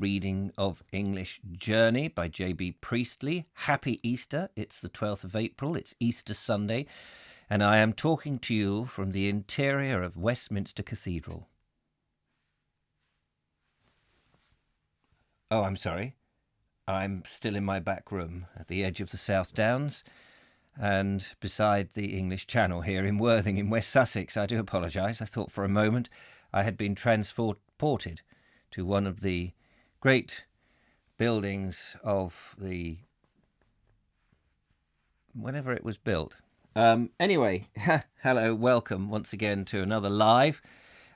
reading of English Journey by J.B. Priestley. Happy Easter. It's the 12th of April. It's Easter Sunday. And I am talking to you from the interior of Westminster Cathedral. Oh, I'm sorry. I'm still in my back room at the edge of the South Downs and beside the English Channel here in Worthing in West Sussex. I do apologise. I thought for a moment I had been transported to one of the great buildings of the... whenever it was built. Anyway, hello, welcome once again to another live.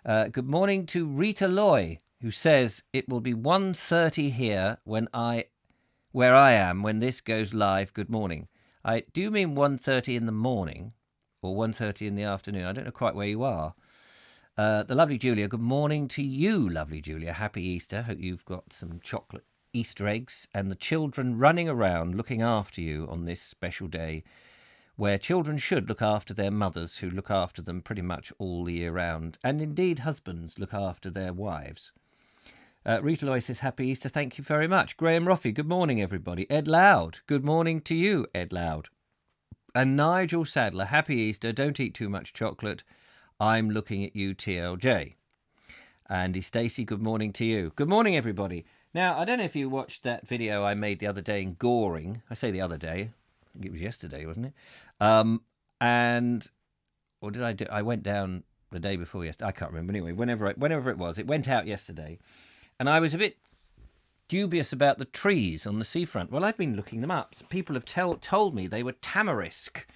Good morning to Rita Loy, who says it will be 1:30 here where I am when this goes live. Good morning. I do mean 1:30 in the morning or 1:30 in the afternoon. I don't know quite where you are. The lovely Julia, good morning to you, lovely Julia. Happy Easter. Hope you've got some chocolate Easter eggs and the children running around looking after you on this special day where children should look after their mothers who look after them pretty much all the year round. And indeed, husbands look after their wives. Rita Loy says, Happy Easter. Thank you very much. Graham Roffey, good morning, everybody. Ed Loud, good morning to you, Ed Loud. And Nigel Sadler, Happy Easter. Don't eat too much chocolate. I'm looking at you, TLJ. Andy Stacey, good morning to you. Good morning, everybody. Now, I don't know if you watched that video I made the other day in Goring. I say the other day. I think it was yesterday, wasn't it? Or did I do? I went down the day before yesterday. I can't remember. Anyway, whenever it was, it went out yesterday. And I was a bit dubious about the trees on the seafront. Well, I've been looking them up. People have told me they were tamarisk.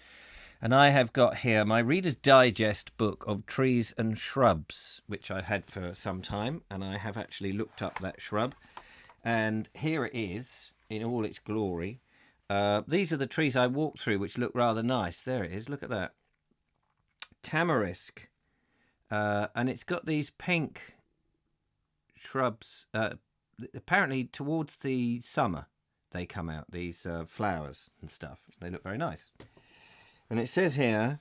And I have got here my Reader's Digest book of trees and shrubs, which I've had for some time. And I have actually looked up that shrub. And here it is in all its glory. These are the trees I walked through, which look rather nice. There it is. Look at that. Tamarisk. And it's got these pink shrubs. Apparently, towards the summer, they come out, these flowers and stuff. They look very nice. And it says here,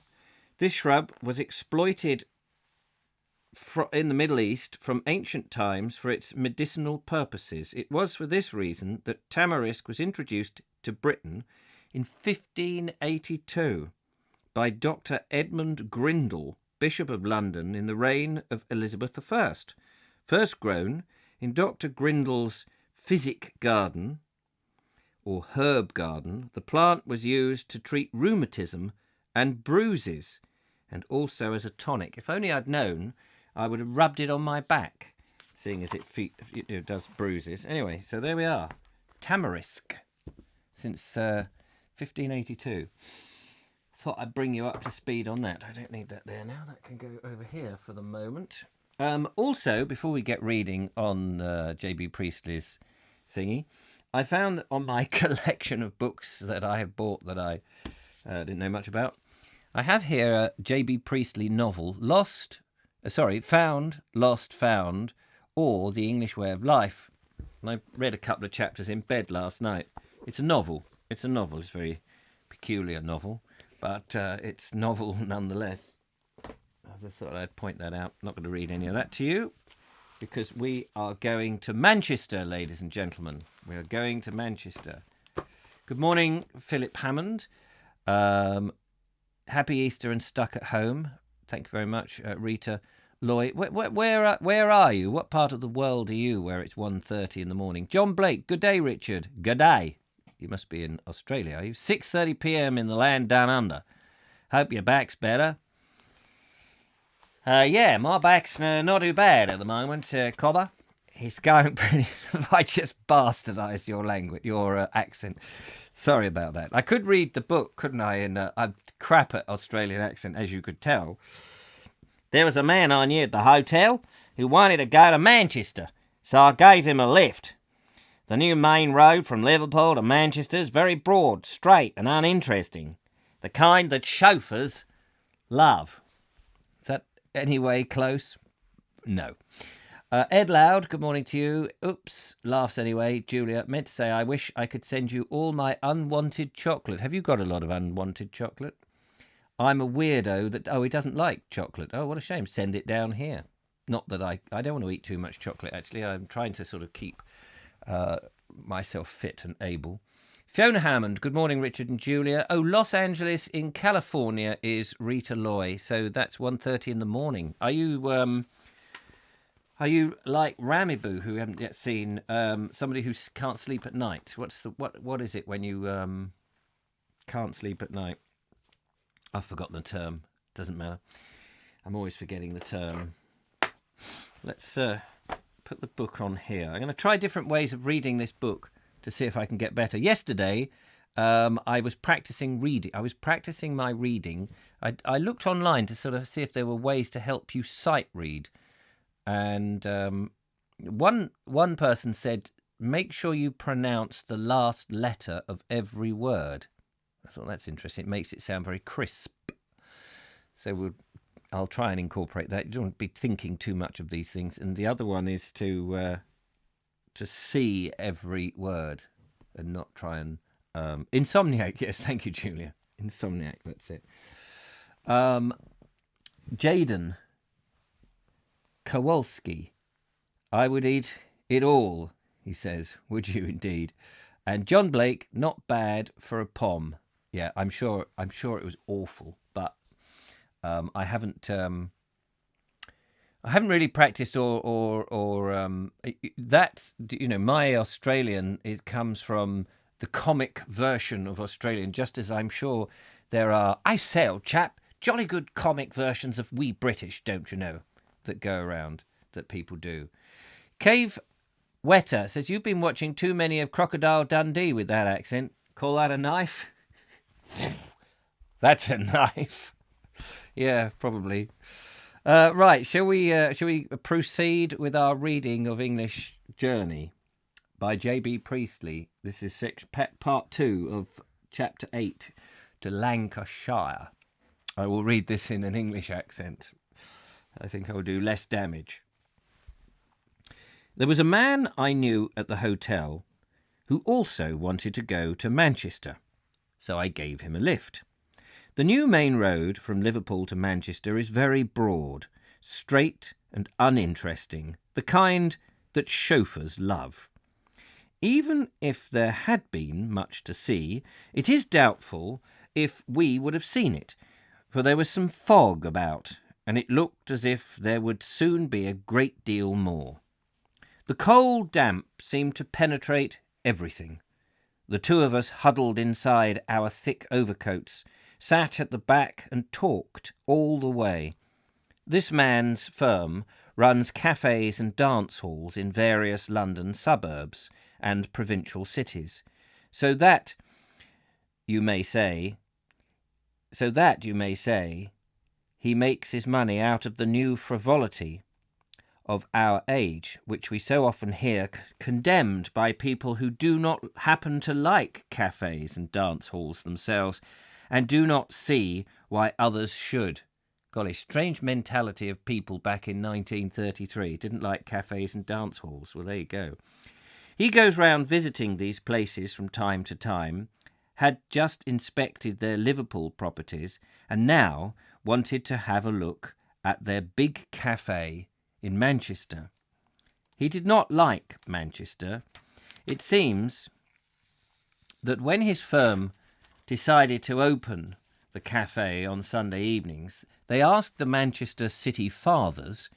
this shrub was exploited in the Middle East from ancient times for its medicinal purposes. It was for this reason that tamarisk was introduced to Britain in 1582 by Dr. Edmund Grindal, Bishop of London, in the reign of Elizabeth I. First grown in Dr. Grindal's physic garden, or herb garden, the plant was used to treat rheumatism and bruises, and also as a tonic. If only I'd known, I would have rubbed it on my back, seeing as it does bruises. Anyway, so there we are. Tamarisk, since 1582. Thought I'd bring you up to speed on that. I don't need that there now. That can go over here for the moment. Also, before we get reading on J.B. Priestley's thingy, I found on my collection of books that I have bought that I didn't know much about, I have here a J.B. Priestley novel, Found, Lost, Found, or The English Way of Life. And I read a couple of chapters in bed last night. It's a novel. It's a very peculiar novel, but it's novel nonetheless. I just thought I'd point that out. Not going to read any of that to you, because we are going to Manchester, ladies and gentlemen. We are going to Manchester. Good morning, Philip Hammond. Happy Easter and stuck at home. Thank you very much, Rita Loy. Where are you? What part of the world are you where it's 1:30 in the morning? John Blake, good day, Richard. Good day. You must be in Australia, are you? 6:30 p.m. in the land down under. Hope your back's better. Yeah, my back's not too bad at the moment, Cobber. It's going pretty... I just bastardised your language, your accent. Sorry about that. I could read the book, couldn't I? And I'm crap at Australian accent, as you could tell. There was a man I knew at the hotel who wanted to go to Manchester, so I gave him a lift. The new main road from Liverpool to Manchester is very broad, straight and uninteresting. The kind that chauffeurs love. Is that anyway close? No. Ed Loud, good morning to you. Oops, laughs anyway. Julia, meant to say I wish I could send you all my unwanted chocolate. Have you got a lot of unwanted chocolate? I'm a weirdo that, he doesn't like chocolate. Oh, what a shame. Send it down here. Not that I don't want to eat too much chocolate, actually. I'm trying to sort of keep myself fit and able. Fiona Hammond, good morning, Richard and Julia. Oh, Los Angeles in California is Rita Loy, so that's 1:30 in the morning. Are you like Ramiboo, who haven't yet seen somebody who can't sleep at night? What is it when you can't sleep at night? I've forgotten the term. Doesn't matter. I'm always forgetting the term. Let's put the book on here. I'm going to try different ways of reading this book to see if I can get better. Yesterday, I was practicing reading. I was practicing my reading. I looked online to sort of see if there were ways to help you sight read. And one person said, make sure you pronounce the last letter of every word. I thought that's interesting. It makes it sound very crisp. So I'll try and incorporate that. You don't be thinking too much of these things. And the other one is to see every word and not try and... Insomniac, yes, thank you, Julia. Insomniac, that's it. Jaden Kowalski, I would eat it all, he says. Would you indeed? And John Blake, not bad for a pom. Yeah, I'm sure it was awful, but I haven't really practiced or that's, you know, my Australian comes from the comic version of Australian, just as I'm sure there are, I say, old chap, jolly good comic versions of we British, don't you know, that go around, that people do. Cave Wetter says, you've been watching too many of Crocodile Dundee with that accent. Call that a knife? That's a knife. Yeah, probably. Right, shall we proceed with our reading of English Journey by J.B. Priestley? This is part 2 of chapter 8, to Lancashire. I will read this in an English accent. I think I will do less damage. There was a man I knew at the hotel who also wanted to go to Manchester, so I gave him a lift. The new main road from Liverpool to Manchester is very broad, straight and uninteresting, the kind that chauffeurs love. Even if there had been much to see, it is doubtful if we would have seen it, for there was some fog about, and it looked as if there would soon be a great deal more. The cold damp seemed to penetrate everything. The two of us huddled inside our thick overcoats, sat at the back and talked all the way. This man's firm runs cafes and dance halls in various London suburbs and provincial cities, so that you may say, he makes his money out of the new frivolity of our age, which we so often hear condemned by people who do not happen to like cafes and dance halls themselves, and do not see why others should. Golly, strange mentality of people back in 1933. Didn't like cafes and dance halls. Well, there you go. He goes round visiting these places from time to time, had just inspected their Liverpool properties, and now wanted to have a look at their big cafe in Manchester. He did not like Manchester. It seems that when his firm decided to open the cafe on Sunday evenings, they asked the Manchester City Fathers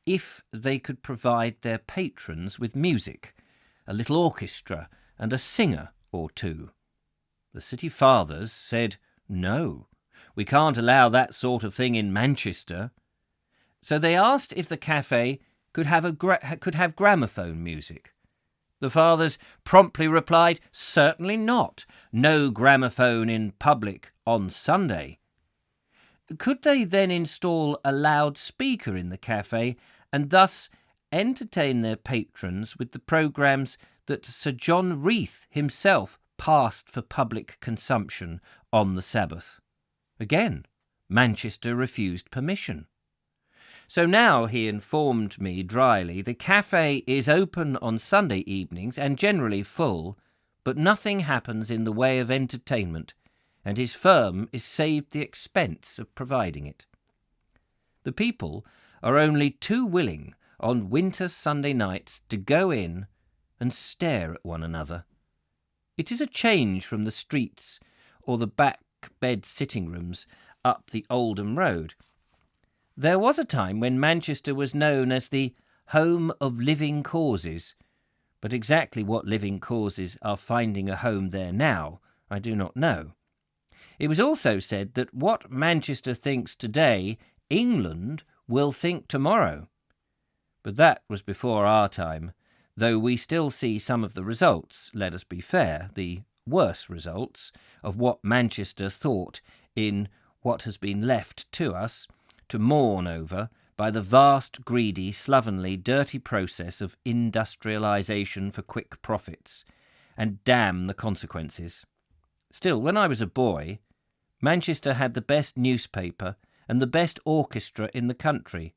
if they could provide their patrons with music, a little orchestra, and a singer or two. The City Fathers said, no, we can't allow that sort of thing in Manchester. So they asked if the cafe could have gramophone music. The fathers promptly replied, certainly not. No gramophone in public on Sunday. Could they then install a loudspeaker in the cafe and thus entertain their patrons with the programmes that Sir John Reith himself passed for public consumption on the Sabbath? Again, Manchester refused permission. So now, he informed me dryly, the cafe is open on Sunday evenings and generally full, but nothing happens in the way of entertainment, and his firm is saved the expense of providing it. The people are only too willing on winter Sunday nights to go in and stare at one another. It is a change from the streets or the back bed sitting rooms up the Oldham Road. There was a time when Manchester was known as the home of living causes, but exactly what living causes are finding a home there now, I do not know. It was also said that what Manchester thinks today, England will think tomorrow. But that was before our time, though we still see some of the results, let us be fair, the worse results of what Manchester thought in what has been left to us to mourn over by the vast, greedy, slovenly, dirty process of industrialisation for quick profits, and damn the consequences. Still, when I was a boy, Manchester had the best newspaper and the best orchestra in the country,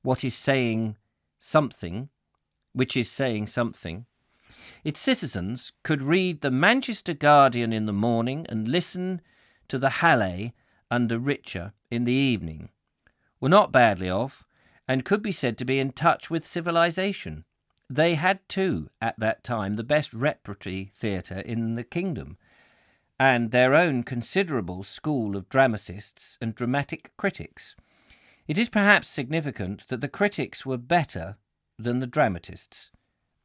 which is saying something. Its citizens could read the Manchester Guardian in the morning and listen to the Halle under Richer in the evening, were not badly off, and could be said to be in touch with civilization. They had, too, at that time, the best repertory theatre in the kingdom, and their own considerable school of dramatists and dramatic critics. It is perhaps significant that the critics were better than the dramatists.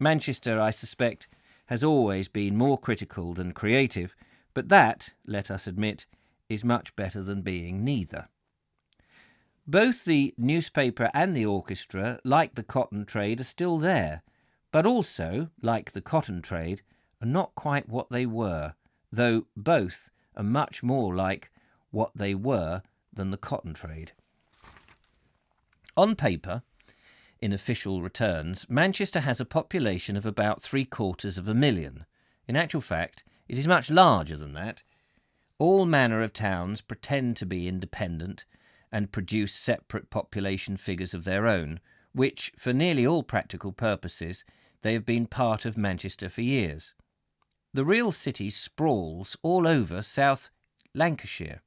Manchester, I suspect, has always been more critical than creative, but that, let us admit, is much better than being neither. Both the newspaper and the orchestra, like the cotton trade, are still there, but also, like the cotton trade, are not quite what they were, though both are much more like what they were than the cotton trade. On paper, in official returns, Manchester has a population of about 750,000. In actual fact, it is much larger than that. All manner of towns pretend to be independent and produce separate population figures of their own, which, for nearly all practical purposes, they have been part of Manchester for years. The real city sprawls all over South Lancashire.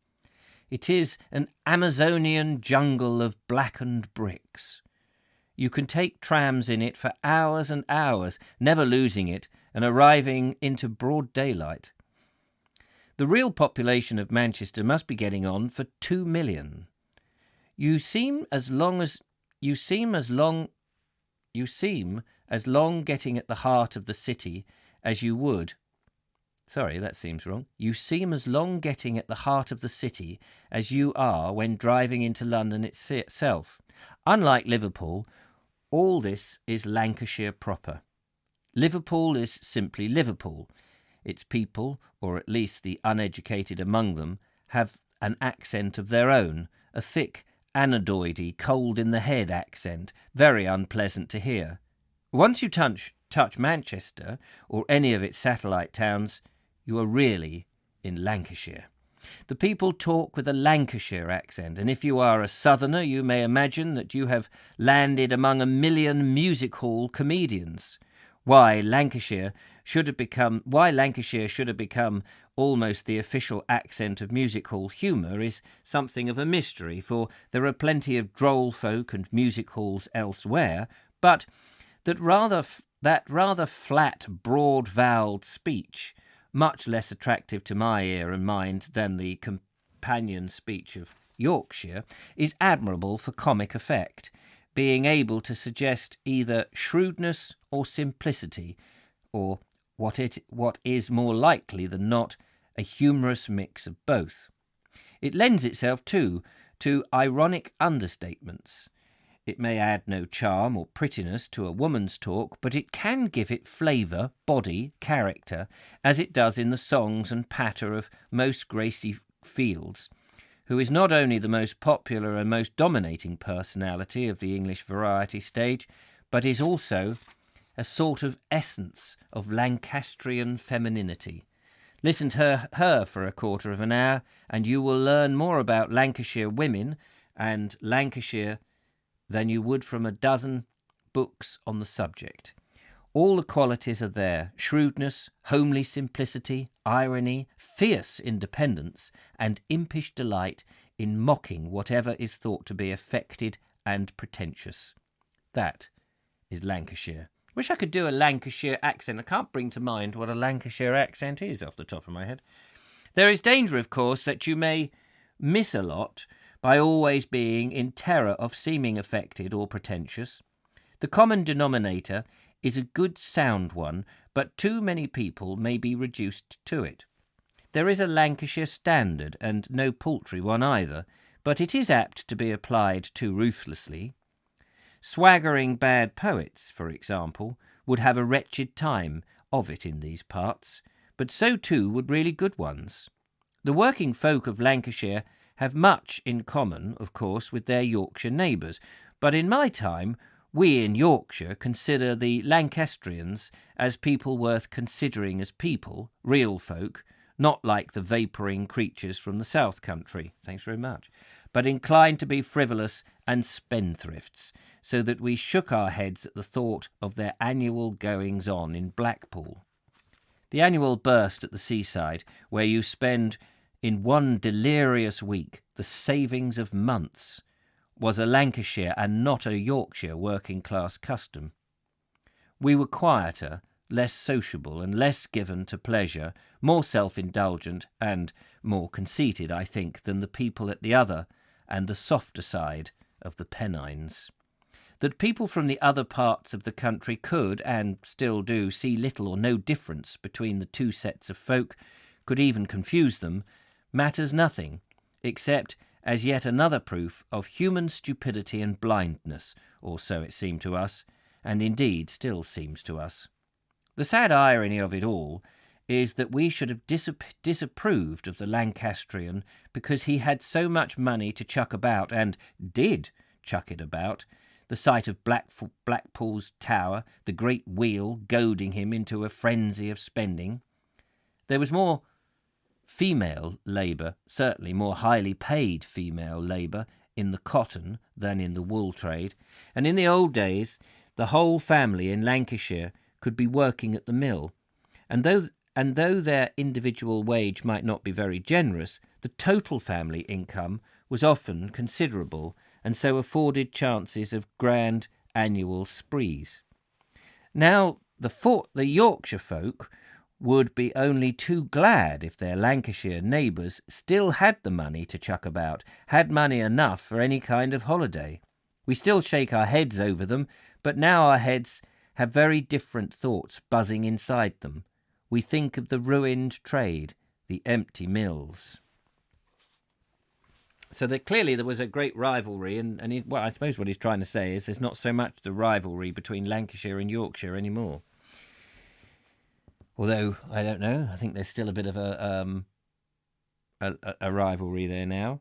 It is an Amazonian jungle of blackened bricks. You can take trams in it for hours and hours, never losing it, and arriving into broad daylight. The real population of Manchester must be getting on for 2 million. You seem as long getting at the heart of the city as you would. Sorry, that seems wrong. You seem as long getting at the heart of the city as you are when driving into London itself. Unlike Liverpool, all this is Lancashire proper. Liverpool is simply Liverpool. Its people, or at least the uneducated among them, have an accent of their own, a thick, anadoidy, cold-in-the-head accent, very unpleasant to hear. Once you touch Manchester, or any of its satellite towns, you are really in Lancashire. The people talk with a Lancashire accent, and if you are a southerner, you may imagine that you have landed among 1 million music hall comedians. Why Lancashire should have become almost the official accent of music hall humour is something of a mystery, for there are plenty of droll folk and music halls elsewhere, but that rather flat, broad-vowelled speech, much less attractive to my ear and mind than the companion speech of Yorkshire, is admirable for comic effect, being able to suggest either shrewdness or simplicity, or what is more likely than not, a humorous mix of both. It lends itself, too, to ironic understatements. It may add no charm or prettiness to a woman's talk, but it can give it flavour, body, character, as it does in the songs and patter of most Gracie Fields, who is not only the most popular and most dominating personality of the English variety stage, but is also a sort of essence of Lancastrian femininity. Listen to her for a quarter of an hour, and you will learn more about Lancashire women and Lancashire than you would from a dozen books on the subject. All the qualities are there: shrewdness, homely simplicity, irony, fierce independence, and impish delight in mocking whatever is thought to be affected and pretentious. That is Lancashire. Wish I could do a Lancashire accent. I can't bring to mind what a Lancashire accent is off the top of my head. There is danger, of course, that you may miss a lot by always being in terror of seeming affected or pretentious. The common denominator is a good sound one, but too many people may be reduced to it. There is a Lancashire standard, and no paltry one either, but it is apt to be applied too ruthlessly. Swaggering bad poets, for example, would have a wretched time of it in these parts, but so too would really good ones. The working folk of Lancashire have much in common, of course, with their Yorkshire neighbours, but in my time we in Yorkshire consider the Lancastrians as people worth considering as people, real folk, not like the vapouring creatures from the South Country, thanks very much, but inclined to be frivolous and spendthrifts, so that we shook our heads at the thought of their annual goings-on in Blackpool. The annual burst at the seaside, where you spend in one delirious week the savings of months, was a Lancashire and not a Yorkshire working-class custom. We were quieter, less sociable and less given to pleasure, more self-indulgent and more conceited, I think, than the people at the other and the softer side of the Pennines. That people from the other parts of the country could, and still do, see little or no difference between the two sets of folk, could even confuse them, matters nothing, except as yet another proof of human stupidity and blindness, or so it seemed to us, and indeed still seems to us. The sad irony of it all is that we should have disapproved of the Lancastrian because he had so much money to chuck about, and did chuck it about, the sight of Blackpool's tower, the great wheel, goading him into a frenzy of spending. There was more female labour, certainly more highly paid female labour, in the cotton than in the wool trade, and in the old days the whole family in Lancashire could be working at the mill, and though their individual wage might not be very generous, the total family income was often considerable, and so afforded chances of grand annual sprees. Now, the Yorkshire folk would be only too glad if their Lancashire neighbours still had the money to chuck about, had money enough for any kind of holiday. We still shake our heads over them, but now our heads have very different thoughts buzzing inside them. We think of the ruined trade, the empty mills. So clearly there was a great rivalry, and I suppose what he's trying to say is there's not so much the rivalry between Lancashire and Yorkshire anymore. Although, I don't know, I think there's still a bit of a rivalry there now.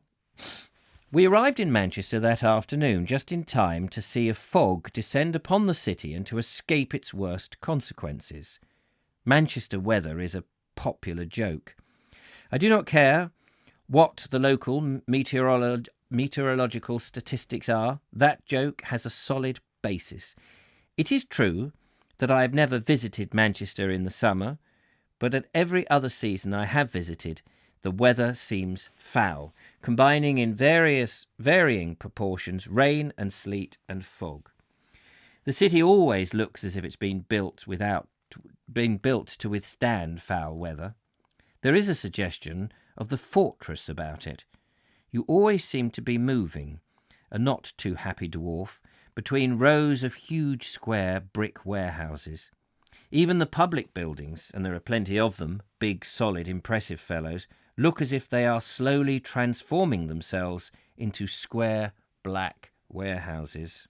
We arrived in Manchester that afternoon, just in time to see a fog descend upon the city and to escape its worst consequences. Manchester weather is a popular joke. I do not care what the local meteorological statistics are. That joke has a solid basis. It is true that I have never visited Manchester in the summer, but at every other season I have visited, the weather seems foul, combining in varying proportions rain and sleet and fog. The city always looks as if it's been built to withstand foul weather. There is a suggestion of the fortress about it. You always seem to be moving, a not too happy dwarf, between rows of huge square brick warehouses. Even the public buildings, and there are plenty of them, big, solid, impressive fellows, look as if they are slowly transforming themselves into square black warehouses.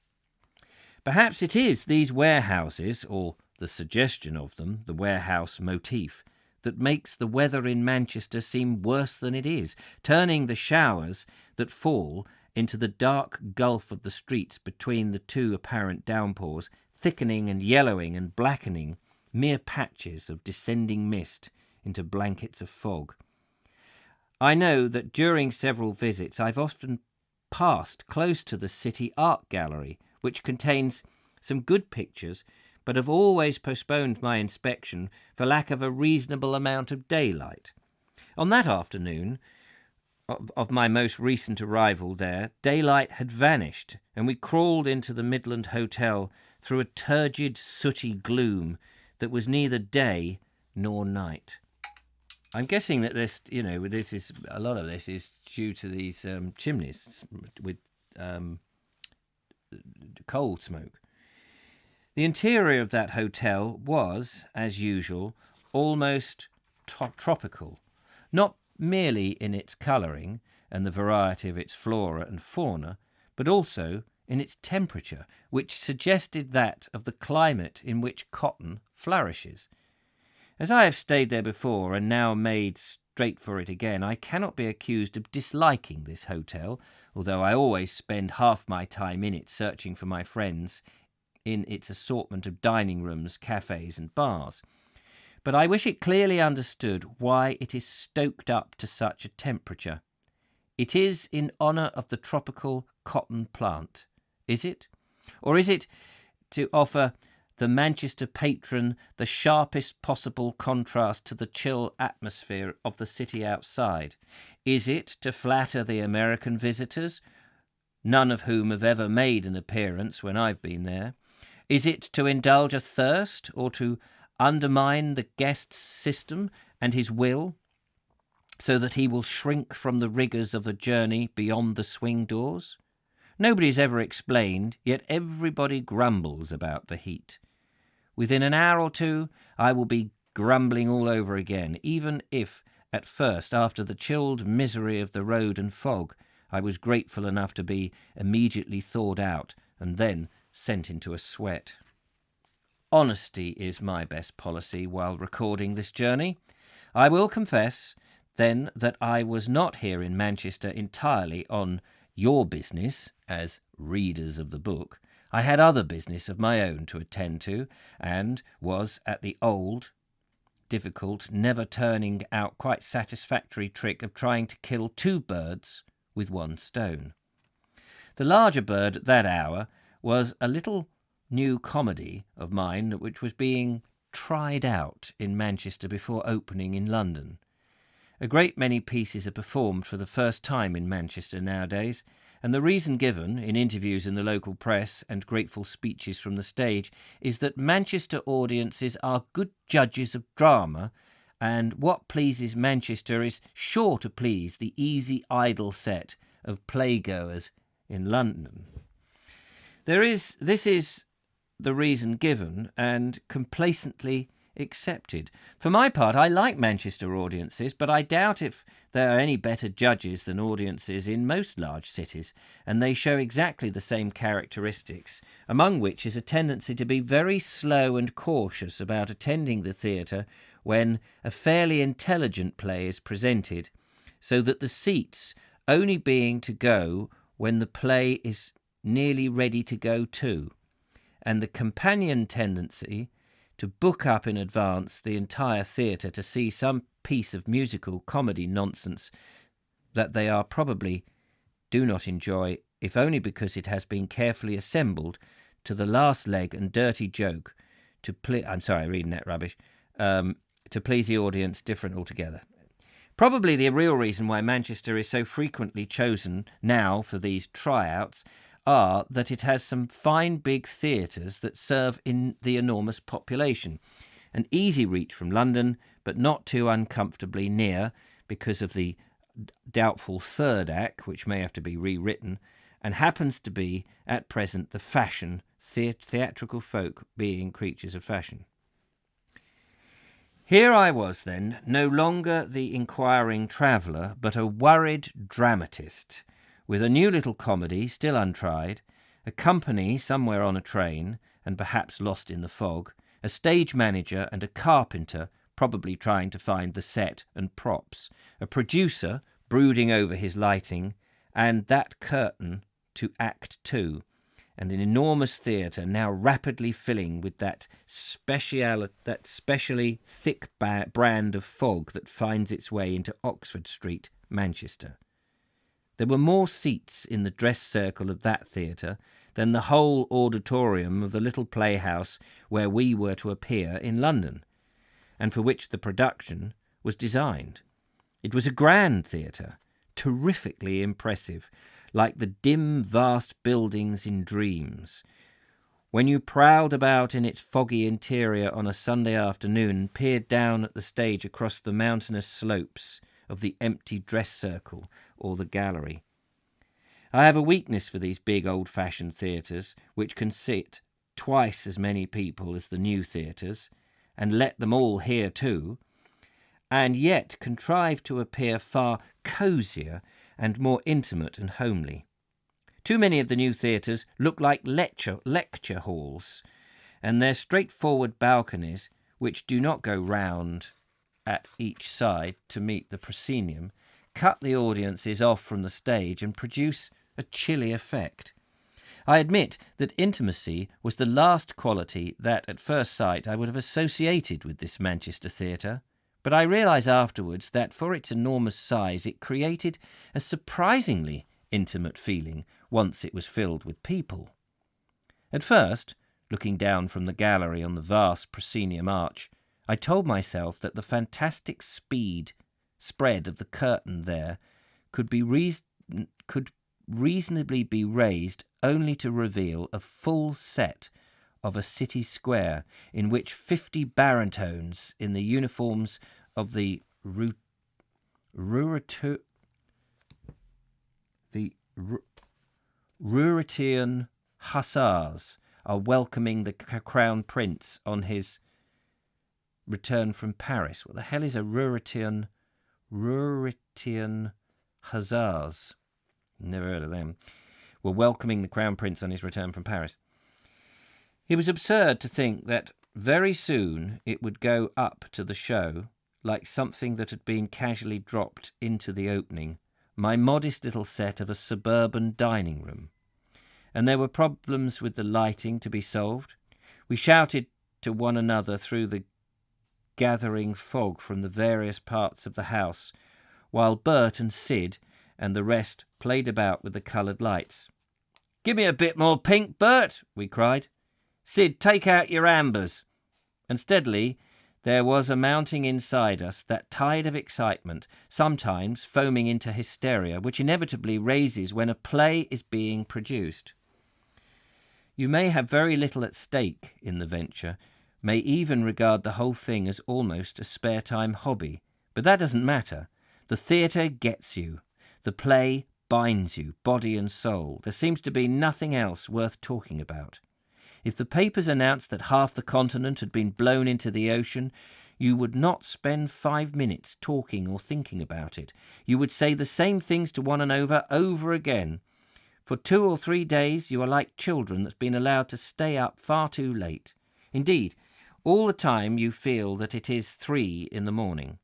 Perhaps it is these warehouses, or the suggestion of them, the warehouse motif, that makes the weather in Manchester seem worse than it is, turning the showers that fall into the dark gulf of the streets between the two apparent downpours, thickening and yellowing and blackening mere patches of descending mist into blankets of fog. I know that during several visits I've often passed close to the City Art Gallery, which contains some good pictures, but have always postponed my inspection for lack of a reasonable amount of daylight. On that afternoon of my most recent arrival there, daylight had vanished, and we crawled into the Midland Hotel through a turgid, sooty gloom that was neither day nor night. I'm guessing that this, a lot of this is due to these chimneys with coal smoke. The interior of that hotel was, as usual, almost tropical, not merely in its colouring and the variety of its flora and fauna, but also in its temperature, which suggested that of the climate in which cotton flourishes. As I have stayed there before and now made straight for it again, I cannot be accused of disliking this hotel, although I always spend half my time in it searching for my friends in its assortment of dining rooms, cafes and bars. But I wish it clearly understood why it is stoked up to such a temperature. It is in honour of the tropical cotton plant, is it? Or is it to offer the Manchester patron the sharpest possible contrast to the chill atmosphere of the city outside? Is it to flatter the American visitors, none of whom have ever made an appearance when I've been there? Is it to indulge a thirst or to undermine the guest's system and his will, so that he will shrink from the rigours of a journey beyond the swing doors? Nobody's ever explained, yet everybody grumbles about the heat. Within an hour or two, I will be grumbling all over again, even if, at first, after the chilled misery of the road and fog, I was grateful enough to be immediately thawed out and then sent into a sweat. Honesty is my best policy while recording this journey. I will confess, then, that I was not here in Manchester entirely on your business, as readers of the book. I had other business of my own to attend to, and was at the old, difficult, never turning out quite satisfactory trick of trying to kill two birds with one stone. The larger bird at that hour was a little new comedy of mine which was being tried out in Manchester before opening in London. A great many pieces are performed for the first time in Manchester nowadays, and the reason given, in interviews in the local press and grateful speeches from the stage, is that Manchester audiences are good judges of drama, and what pleases Manchester is sure to please the easy, idle set of playgoers in London. This is the reason given and complacently accepted. For my part, I like Manchester audiences, but I doubt if there are any better judges than audiences in most large cities, and they show exactly the same characteristics, among which is a tendency to be very slow and cautious about attending the theatre when a fairly intelligent play is presented, so that the seats only being to go when the play is nearly ready to go too, and the companion tendency to book up in advance the entire theatre to see some piece of musical comedy nonsense that they are probably do not enjoy, if only because it has been carefully assembled to the last leg and dirty joke to please the audience different altogether. Probably the real reason why Manchester is so frequently chosen now for these tryouts are that it has some fine big theatres that serve in the enormous population, an easy reach from London, but not too uncomfortably near because of the doubtful third act, which may have to be rewritten, and happens to be, at present, the fashion, theatrical folk being creatures of fashion. Here I was, then, no longer the inquiring traveller, but a worried dramatist, with a new little comedy still untried, a company somewhere on a train, and perhaps lost in the fog, a stage manager and a carpenter probably trying to find the set and props, a producer brooding over his lighting, and that curtain to Act 2, and an enormous theatre now rapidly filling with that specially thick brand of fog that finds its way into Oxford Street, Manchester. There were more seats in the dress circle of that theatre than the whole auditorium of the little playhouse where we were to appear in London, and for which the production was designed. It was a grand theatre, terrifically impressive, like the dim, vast buildings in dreams, When you prowled about in its foggy interior on a Sunday afternoon and peered down at the stage across the mountainous slopes of the empty dress circle or the gallery. I have a weakness for these big old-fashioned theatres, which can sit twice as many people as the new theatres, and let them all hear too, and yet contrive to appear far cosier and more intimate and homely. Too many of the new theatres look like lecture halls, and their straightforward balconies, which do not go round at each side to meet the proscenium, cut the audiences off from the stage and produce a chilly effect. I admit that intimacy was the last quality that, at first sight, I would have associated with this Manchester theatre, but I realise afterwards that for its enormous size it created a surprisingly intimate feeling once it was filled with people. At first, looking down from the gallery on the vast proscenium arch, I told myself that the fantastic spread of the curtain there could reasonably be raised only to reveal a full set of a city square in which 50 baritones in the uniforms of the Ruritanian hussars are welcoming the Crown Prince on his return from Paris. What the hell is a Ruritanian hussars? Never heard of them. Were welcoming the Crown Prince on his return from Paris. It was absurd to think that very soon it would go up to the show like something that had been casually dropped into the opening, my modest little set of a suburban dining room. And there were problems with the lighting to be solved. We shouted to one another through the gathering fog from the various parts of the house, while Bert and Sid and the rest played about with the coloured lights. "Give me a bit more pink, Bert," we cried. "Sid, take out your ambers." And steadily there was a mounting inside us that tide of excitement, sometimes foaming into hysteria, which inevitably raises when a play is being produced. You may have very little at stake in the venture, may even regard the whole thing as almost a spare-time hobby, but that doesn't matter. The theatre gets you. The play binds you, body and soul. There seems to be nothing else worth talking about. If the papers announced that half the continent had been blown into the ocean, you would not spend 5 minutes talking or thinking about it. You would say the same things to one another over again. For 2 or 3 days you are like children that's been allowed to stay up far too late. Indeed, all the time you feel that it is 3 a.m.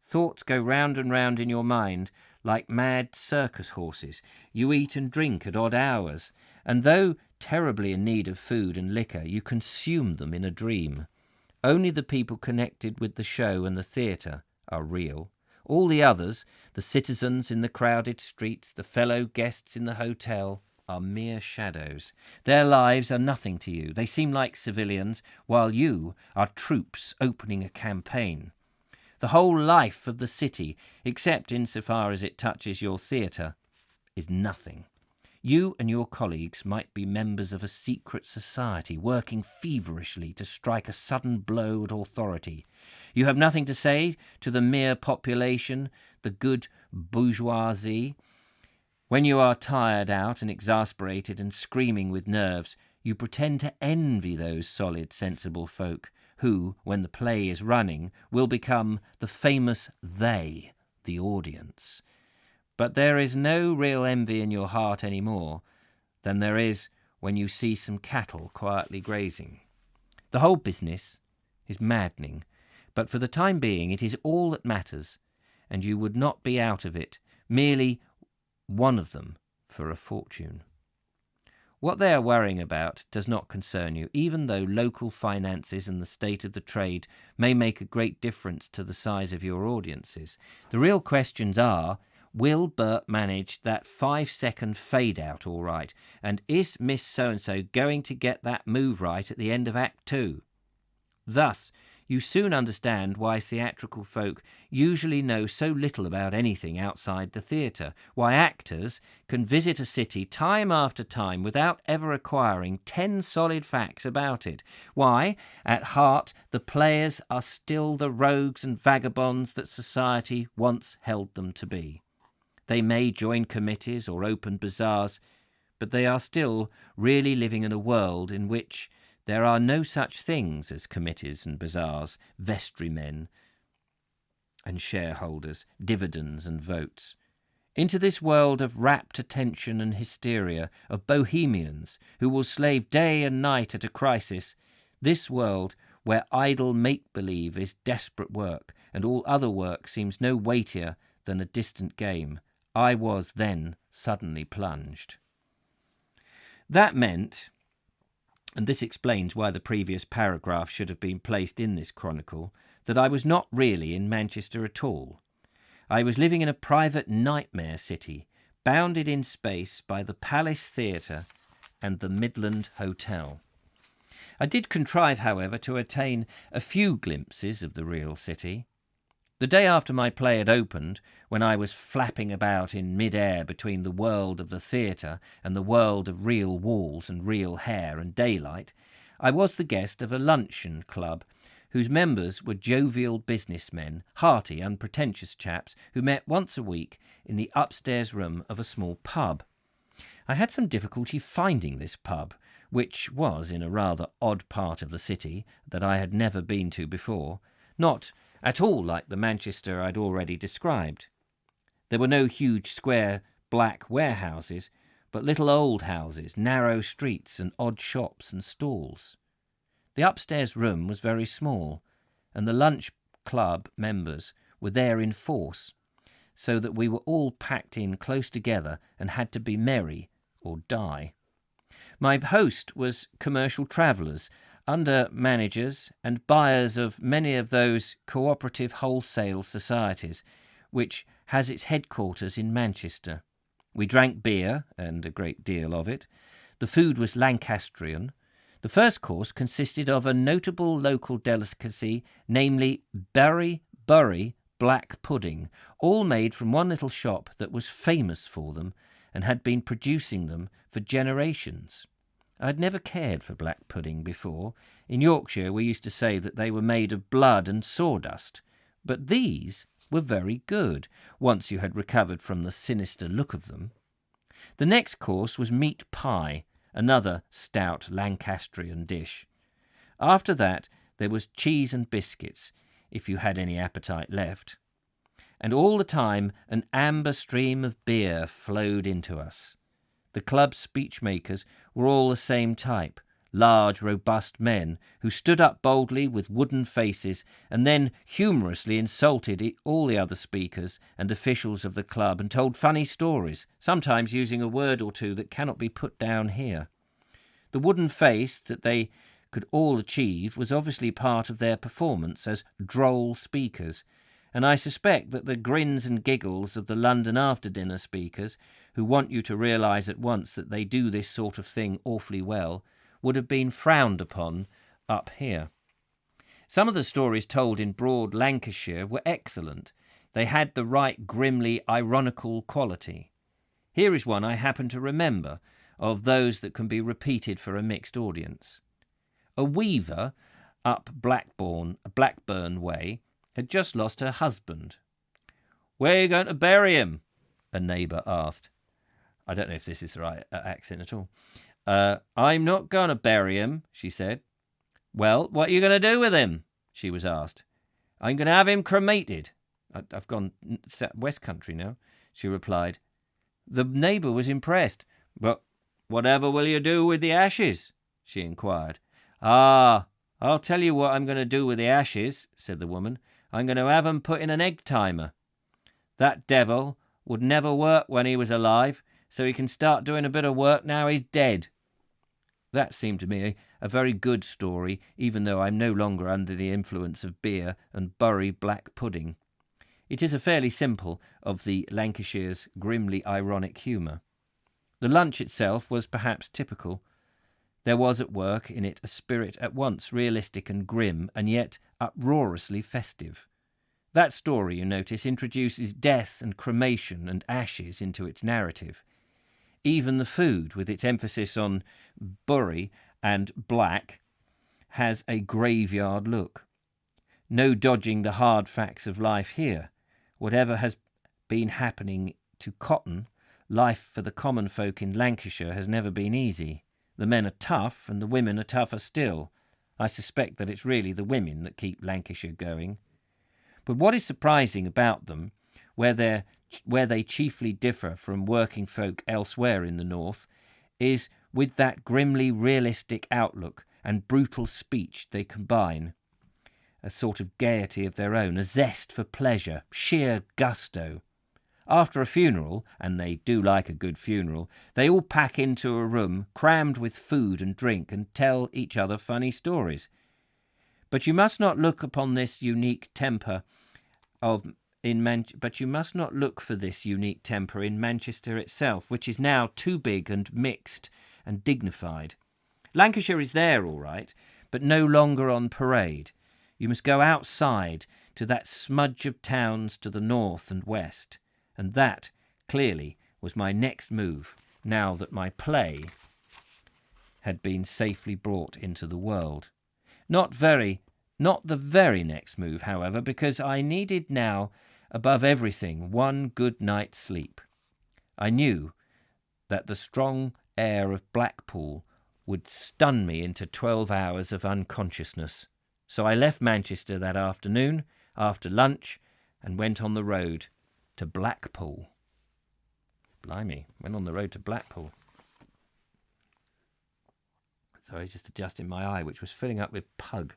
Thoughts go round and round in your mind like mad circus horses. You eat and drink at odd hours, and though terribly in need of food and liquor, you consume them in a dream. Only the people connected with the show and the theatre are real. All the others, the citizens in the crowded streets, the fellow guests in the hotel, are mere shadows. Their lives are nothing to you. They seem like civilians, while you are troops opening a campaign. The whole life of the city, except insofar as it touches your theatre, is nothing. You and your colleagues might be members of a secret society, working feverishly to strike a sudden blow at authority. You have nothing to say to the mere population, the good bourgeoisie. When you are tired out and exasperated and screaming with nerves, you pretend to envy those solid, sensible folk who, when the play is running, will become the famous they, the audience. But there is no real envy in your heart any more than there is when you see some cattle quietly grazing. The whole business is maddening, but for the time being it is all that matters, and you would not be out of it, merely one of them, for a fortune. What they are worrying about does not concern you, even though local finances and the state of the trade may make a great difference to the size of your audiences. The real questions are, will Bert manage that 5-second fade-out all right? And is Miss So-and-so going to get that move right at the end of Act 2? Thus, you soon understand why theatrical folk usually know so little about anything outside the theatre, why actors can visit a city time after time without ever acquiring 10 solid facts about it, why, at heart, the players are still the rogues and vagabonds that society once held them to be. They may join committees or open bazaars, but they are still really living in a world in which there are no such things as committees and bazaars, vestrymen and shareholders, dividends and votes. Into this world of rapt attention and hysteria, of bohemians who will slave day and night at a crisis, this world where idle make-believe is desperate work and all other work seems no weightier than a distant game, I was then suddenly plunged. That meant, and this explains why the previous paragraph should have been placed in this chronicle, that I was not really in Manchester at all. I was living in a private nightmare city, bounded in space by the Palace Theatre and the Midland Hotel. I did contrive, however, to attain a few glimpses of the real city. The day after my play had opened, when I was flapping about in mid-air between the world of the theatre and the world of real walls and real hair and daylight, I was the guest of a luncheon club whose members were jovial businessmen, hearty, unpretentious chaps who met once a week in the upstairs room of a small pub. I had some difficulty finding this pub, which was in a rather odd part of the city that I had never been to before, not at all like the Manchester I'd already described. There were no huge square black warehouses, but little old houses, narrow streets and odd shops and stalls. The upstairs room was very small, and the lunch club members were there in force, so that we were all packed in close together and had to be merry or die. My host was commercial travellers, under managers and buyers of many of those cooperative wholesale societies which has its headquarters in Manchester. We drank beer, and a great deal of it. The food was Lancastrian. The first course consisted of a notable local delicacy, namely Bury black pudding, all made from one little shop that was famous for them and had been producing them for generations. I had never cared for black pudding before. In Yorkshire we used to say that they were made of blood and sawdust, but these were very good, once you had recovered from the sinister look of them. The next course was meat pie, another stout Lancastrian dish. After that there was cheese and biscuits, if you had any appetite left. And all the time an amber stream of beer flowed into us. The club speechmakers were all the same type, large, robust men who stood up boldly with wooden faces and then humorously insulted all the other speakers and officials of the club and told funny stories, sometimes using a word or two that cannot be put down here. The wooden face that they could all achieve was obviously part of their performance as droll speakers, and I suspect that the grins and giggles of the London after-dinner speakers, who want you to realise at once that they do this sort of thing awfully well, would have been frowned upon up here. Some of the stories told in broad Lancashire were excellent. They had the right grimly ironical quality. Here is one I happen to remember, of those that can be repeated for a mixed audience. A weaver up Blackburn way had just lost her husband. "Where are you going to bury him?" a neighbour asked. I don't know if this is the right accent at all. "I'm not going to bury him," she said. "Well, what are you going to do with him?" she was asked. "I'm going to have him cremated." I've gone West Country now, she replied. The neighbour was impressed. "But whatever will you do with the ashes?" she inquired. "Ah, I'll tell you what I'm going to do with the ashes," said the woman. "I'm going to have 'em put in an egg timer. That devil would never work when he was alive, so he can start doing a bit of work now he's dead." That seemed to me a very good story, even though I'm no longer under the influence of beer and Bury black pudding. It is a fairly simple of the Lancashire's grimly ironic humour. The lunch itself was perhaps typical. There was at work in it a spirit at once realistic and grim, and yet uproariously festive. That story, you notice, introduces death and cremation and ashes into its narrative. Even the food, with its emphasis on burry and black, has a graveyard look. No dodging the hard facts of life here. Whatever has been happening to cotton, life for the common folk in Lancashire has never been easy. The men are tough, and the women are tougher still. I suspect that it's really the women that keep Lancashire going. But what is surprising about them, where they chiefly differ from working folk elsewhere in the north, is with that grimly realistic outlook and brutal speech they combine. A sort of gaiety of their own, a zest for pleasure, sheer gusto. After a funeral, and they do like a good funeral, they all pack into a room crammed with food and drink and tell each other funny stories. But you must not look upon this unique temper but you must not look for this unique temper in Manchester itself, which is now too big and mixed and dignified. Lancashire is there, all right, but no longer on parade. You must go outside to that smudge of towns to the north and west. And that, clearly, was my next move, now that my play had been safely brought into the world. Not the very next move, however, because I needed now, above everything, one good night's sleep. I knew that the strong air of Blackpool would stun me into 12 hours of unconsciousness. So I left Manchester that afternoon, after lunch, and went on the road to Blackpool. Blimey, went on the road to Blackpool. Sorry, just adjusting my eye, which was filling up with pug.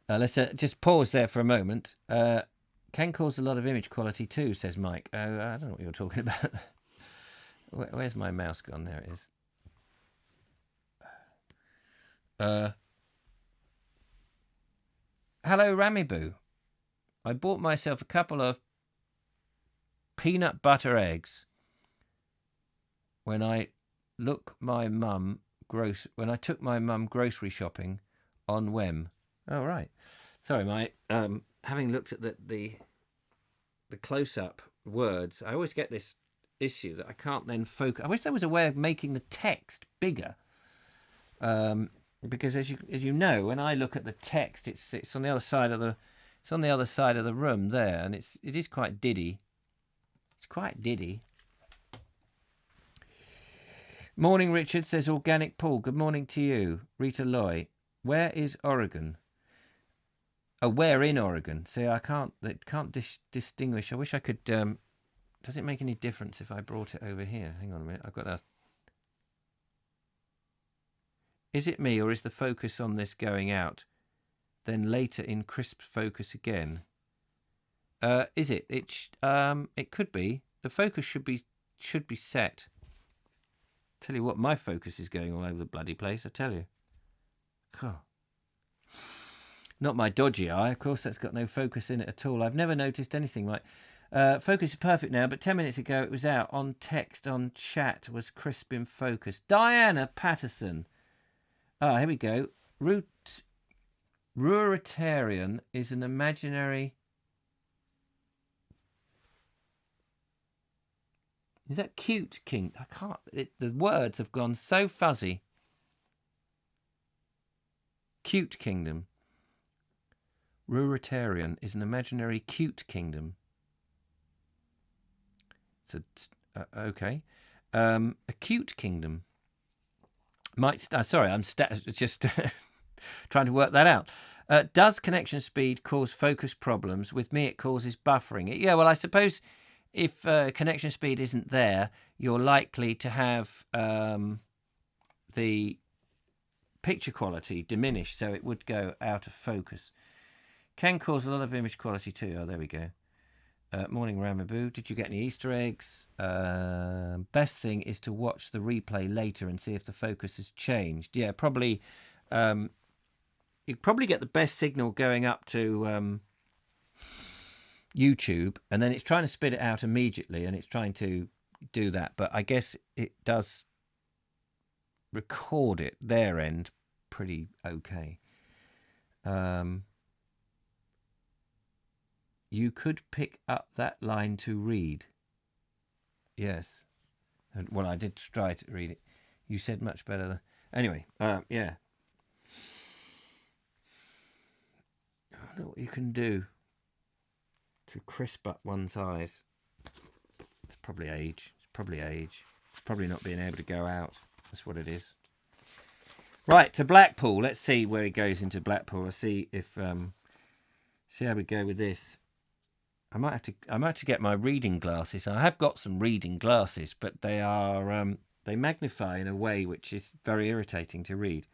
Let's just pause there for a moment. Can cause a lot of image quality too, says Mike. I don't know what you're talking about. Where's my mouse gone? There it is. Hello, Ramiboo. I bought myself a couple of peanut butter eggs when I took my mum grocery shopping on Wem. Oh, right. Sorry, my having looked at the close-up words, I always get this issue that I can't then focus. I wish there was a way of making the text bigger. Because as you know, when I look at the text, it's on the other side of the room there, and it is quite diddy. It's quite diddy. Morning, Richard, says Organic Paul. Good morning to you. Rita Loy. Where is Oregon? Oh, where in Oregon? See, I can't distinguish. I wish I could. Does it make any difference if I brought it over here? Hang on a minute. I've got that. Is it me, or is the focus on this going out? Then later in crisp focus again. Is it? It could be. The focus should be set. Tell you what, my focus is going all over the bloody place. I tell you. God. Not my dodgy eye. Of course, that's got no focus in it at all. I've never noticed anything like. Focus is perfect now, but 10 minutes ago it was out. On text, on chat was crisp in focus. Diana Patterson. Ah, here we go. Ruritarian is an imaginary. Is that cute, King? I can't. The words have gone so fuzzy. Cute kingdom. Ruritarian is an imaginary cute kingdom. So, okay. A cute kingdom. Sorry, I'm just trying to work that out. Does connection speed cause focus problems? With me, it causes buffering. Yeah, well, I suppose if connection speed isn't there, you're likely to have the picture quality diminish, so it would go out of focus. Can cause a lot of image quality too. Oh, there we go. Morning, Ramaboo. Did you get any Easter eggs? Best thing is to watch the replay later and see if the focus has changed. Yeah, probably. You'd probably get the best signal going up to YouTube, and then it's trying to spit it out immediately, and it's trying to do that. But I guess it does record it, their end, pretty okay. You could pick up that line to read. Yes. Well, I did try to read it. You said much better than... Anyway, yeah. I don't know what you can do to crisp up one's eyes. It's probably age. It's probably not being able to go out. That's what it is. Right, to Blackpool. Let's see where he goes into Blackpool. Let's see if... see how we go with this. I might have to get my reading glasses. I have got some reading glasses, but they are they magnify in a way which is very irritating to read.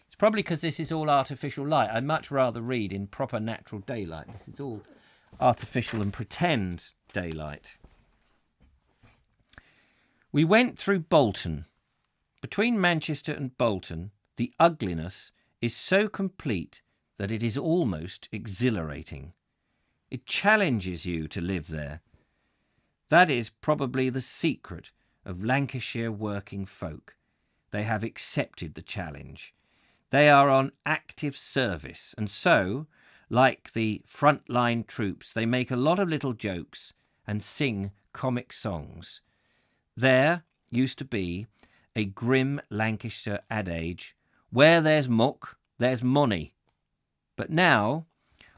It's probably because this is all artificial light. I'd much rather read in proper natural daylight. This is all artificial and pretend daylight. We went through Bolton. Between Manchester and Bolton, the ugliness is so complete that it is almost exhilarating. It challenges you to live there. That is probably the secret of Lancashire working folk. They have accepted the challenge. They are on active service, and so, like the frontline troops, they make a lot of little jokes and sing comic songs. There used to be a grim Lancashire adage, where there's muck, there's money. But now,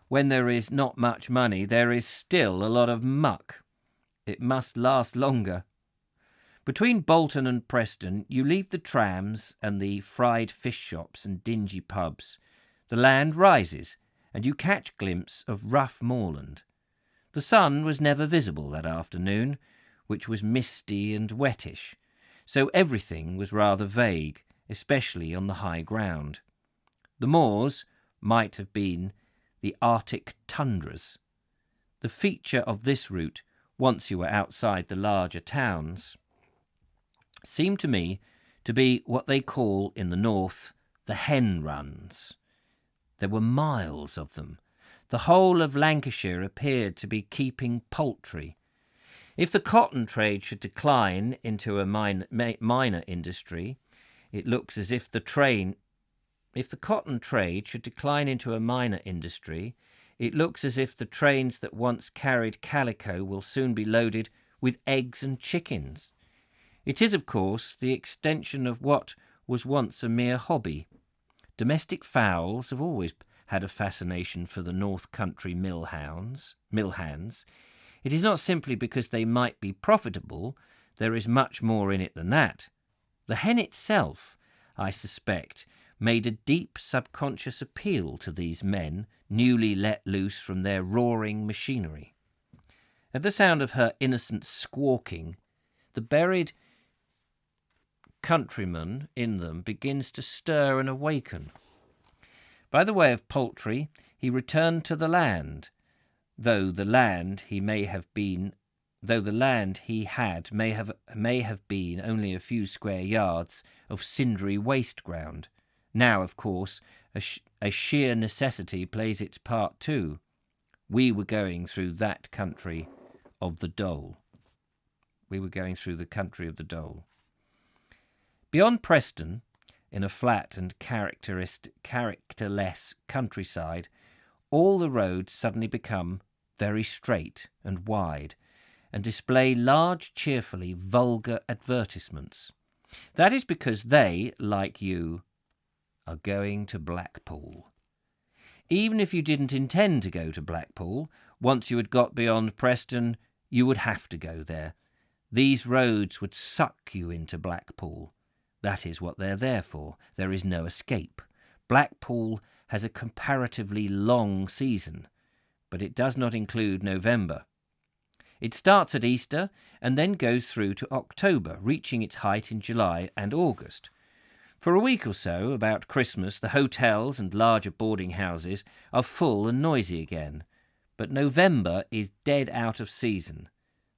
when there is not much money, there is still a lot of muck. It must last longer. Between Bolton and Preston, you leave the trams and the fried fish shops and dingy pubs. The land rises, and you catch a glimpse of rough moorland. The sun was never visible that afternoon, which was misty and wettish, so everything was rather vague, especially on the high ground. The moors might have been the Arctic tundras. The feature of this route, once you were outside the larger towns, seemed to me to be what they call in the north the hen runs. There were miles of them. The whole of Lancashire appeared to be keeping poultry. If the cotton trade should decline into a minor industry, it looks as if the cotton trade should decline into a minor industry, it looks as if the trains that once carried calico will soon be loaded with eggs and chickens. It is, of course, the extension of what was once a mere hobby. Domestic fowls have always had a fascination for the North Country mill hands. It is not simply because they might be profitable. There is much more in it than that. The hen itself, I suspect, made a deep subconscious appeal to these men newly let loose from their roaring machinery. At the sound of her innocent squawking, the buried countryman in them begins to stir and awaken. By the way of poultry, he returned to the land, though the land he had may have been only a few square yards of cindery waste ground. Now, of course, a sheer necessity plays its part too. We were going through that country of the dole. Beyond Preston, in a flat and characterless countryside, all the roads suddenly become very straight and wide, and display large, cheerfully vulgar advertisements. That is because they, like you, are going to Blackpool. Even if you didn't intend to go to Blackpool, once you had got beyond Preston, you would have to go there. These roads would suck you into Blackpool. That is what they're there for. There is no escape. Blackpool has a comparatively long season, but it does not include November. It starts at Easter and then goes through to October, reaching its height in July and August. For a week or so, about Christmas, the hotels and larger boarding houses are full and noisy again. But November is dead out of season.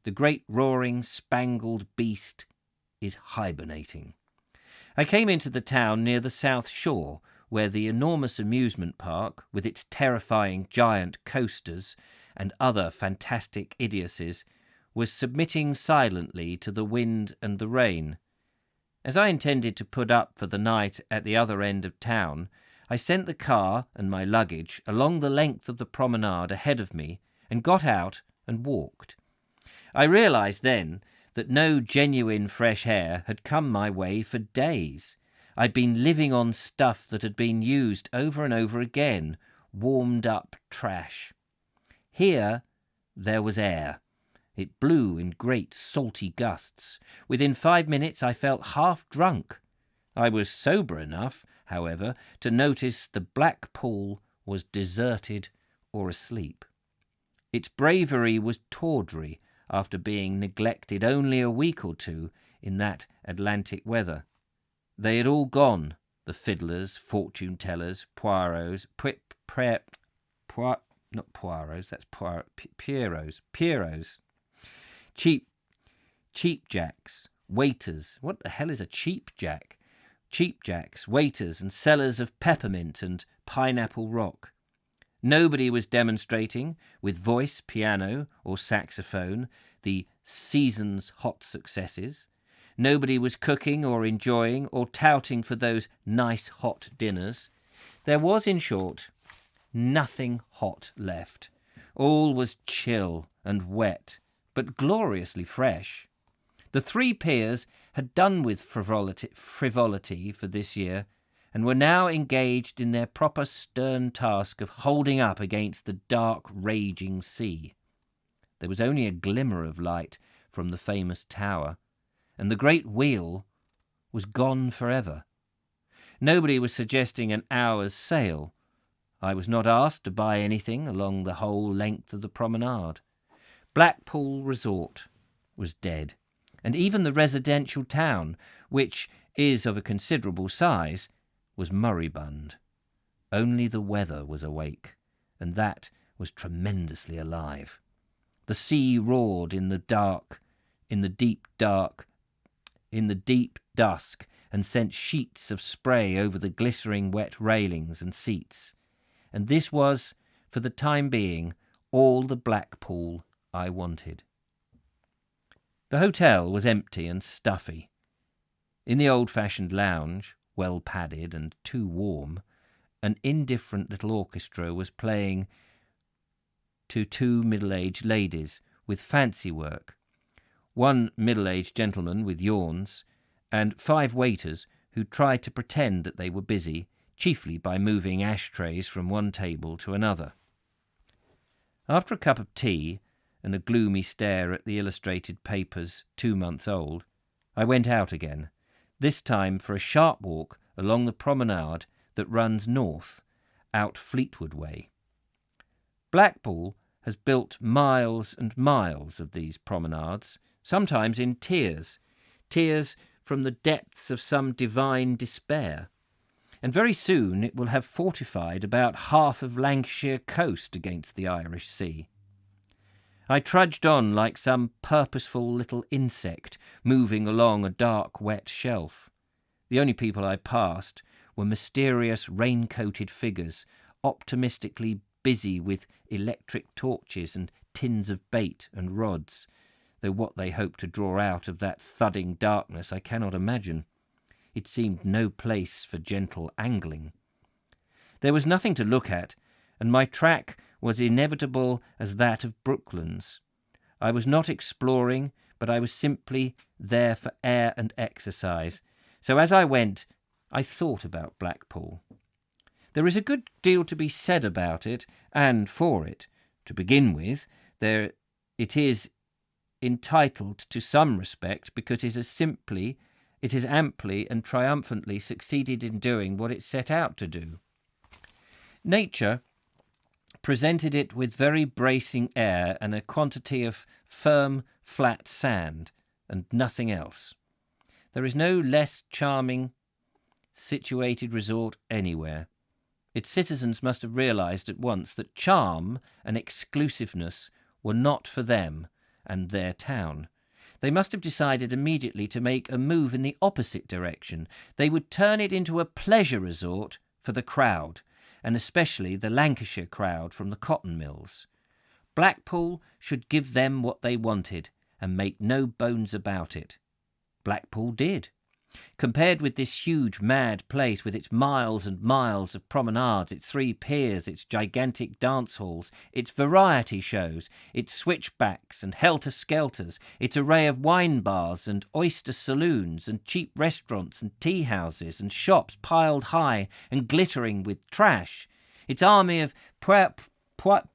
The great roaring spangled beast is hibernating. I came into the town near the South Shore, where the enormous amusement park, with its terrifying giant coasters and other fantastic idiocies, was submitting silently to the wind and the rain. As I intended to put up for the night at the other end of town, I sent the car and my luggage along the length of the promenade ahead of me and got out and walked. I realised then that no genuine fresh air had come my way for days. I'd been living on stuff that had been used over and over again, warmed up trash. Here there was air. It blew in great salty gusts. Within 5 minutes I felt half drunk. I was sober enough, however, to notice the black pool was deserted or asleep. Its bravery was tawdry after being neglected only a week or two in that Atlantic weather. They had all gone, the fiddlers, fortune-tellers, Pierrots, cheapjacks, waiters. What the hell is a cheapjack? Cheapjacks, waiters, and sellers of peppermint and pineapple rock. Nobody was demonstrating, with voice, piano, or saxophone, the season's hot successes. Nobody was cooking or enjoying or touting for those nice hot dinners. There was, in short, nothing hot left. All was chill and wet, but gloriously fresh. The three peers had done with frivolity for this year, and were now engaged in their proper stern task of holding up against the dark, raging sea. There was only a glimmer of light from the famous tower, and the great wheel was gone forever. Nobody was suggesting an hour's sail. I was not asked to buy anything along the whole length of the promenade. Blackpool Resort was dead, and even the residential town, which is of a considerable size, was moribund. Only the weather was awake, and that was tremendously alive. The sea roared in the deep dusk, and sent sheets of spray over the glittering wet railings and seats. And this was, for the time being, all the Blackpool I wanted. The hotel was empty and stuffy. In the old-fashioned lounge, well padded and too warm, an indifferent little orchestra was playing to two middle-aged ladies with fancy work, one middle-aged gentleman with yawns, and 5 waiters who tried to pretend that they were busy, chiefly by moving ashtrays from one table to another. After a cup of tea and a gloomy stare at the illustrated papers 2 months old, I went out again, this time for a sharp walk along the promenade that runs north, out Fleetwood Way. Blackpool has built miles and miles of these promenades, sometimes in tears from the depths of some divine despair, and very soon it will have fortified about half of Lancashire coast against the Irish Sea. I trudged on like some purposeful little insect moving along a dark, wet shelf. The only people I passed were mysterious rain-coated figures, optimistically busy with electric torches and tins of bait and rods, though what they hoped to draw out of that thudding darkness I cannot imagine. It seemed no place for gentle angling. There was nothing to look at, and my track was inevitable as that of Brooklands. I was not exploring, but I was simply there for air and exercise. So as I went, I thought about Blackpool. There is a good deal to be said about it and for it. To begin with, it is entitled to some respect because it has amply and triumphantly succeeded in doing what it set out to do. Nature presented it with very bracing air and a quantity of firm, flat sand, and nothing else. There is no less charming situated resort anywhere. Its citizens must have realised at once that charm and exclusiveness were not for them and their town. They must have decided immediately to make a move in the opposite direction. They would turn it into a pleasure resort for the crowd, and especially the Lancashire crowd from the cotton mills. Blackpool should give them what they wanted, and make no bones about it. Blackpool did. Compared with this huge, mad place, with its miles and miles of promenades, its 3 piers, its gigantic dance halls, its variety shows, its switchbacks and helter-skelters, its array of wine bars and oyster saloons and cheap restaurants and tea houses and shops piled high and glittering with trash, its army of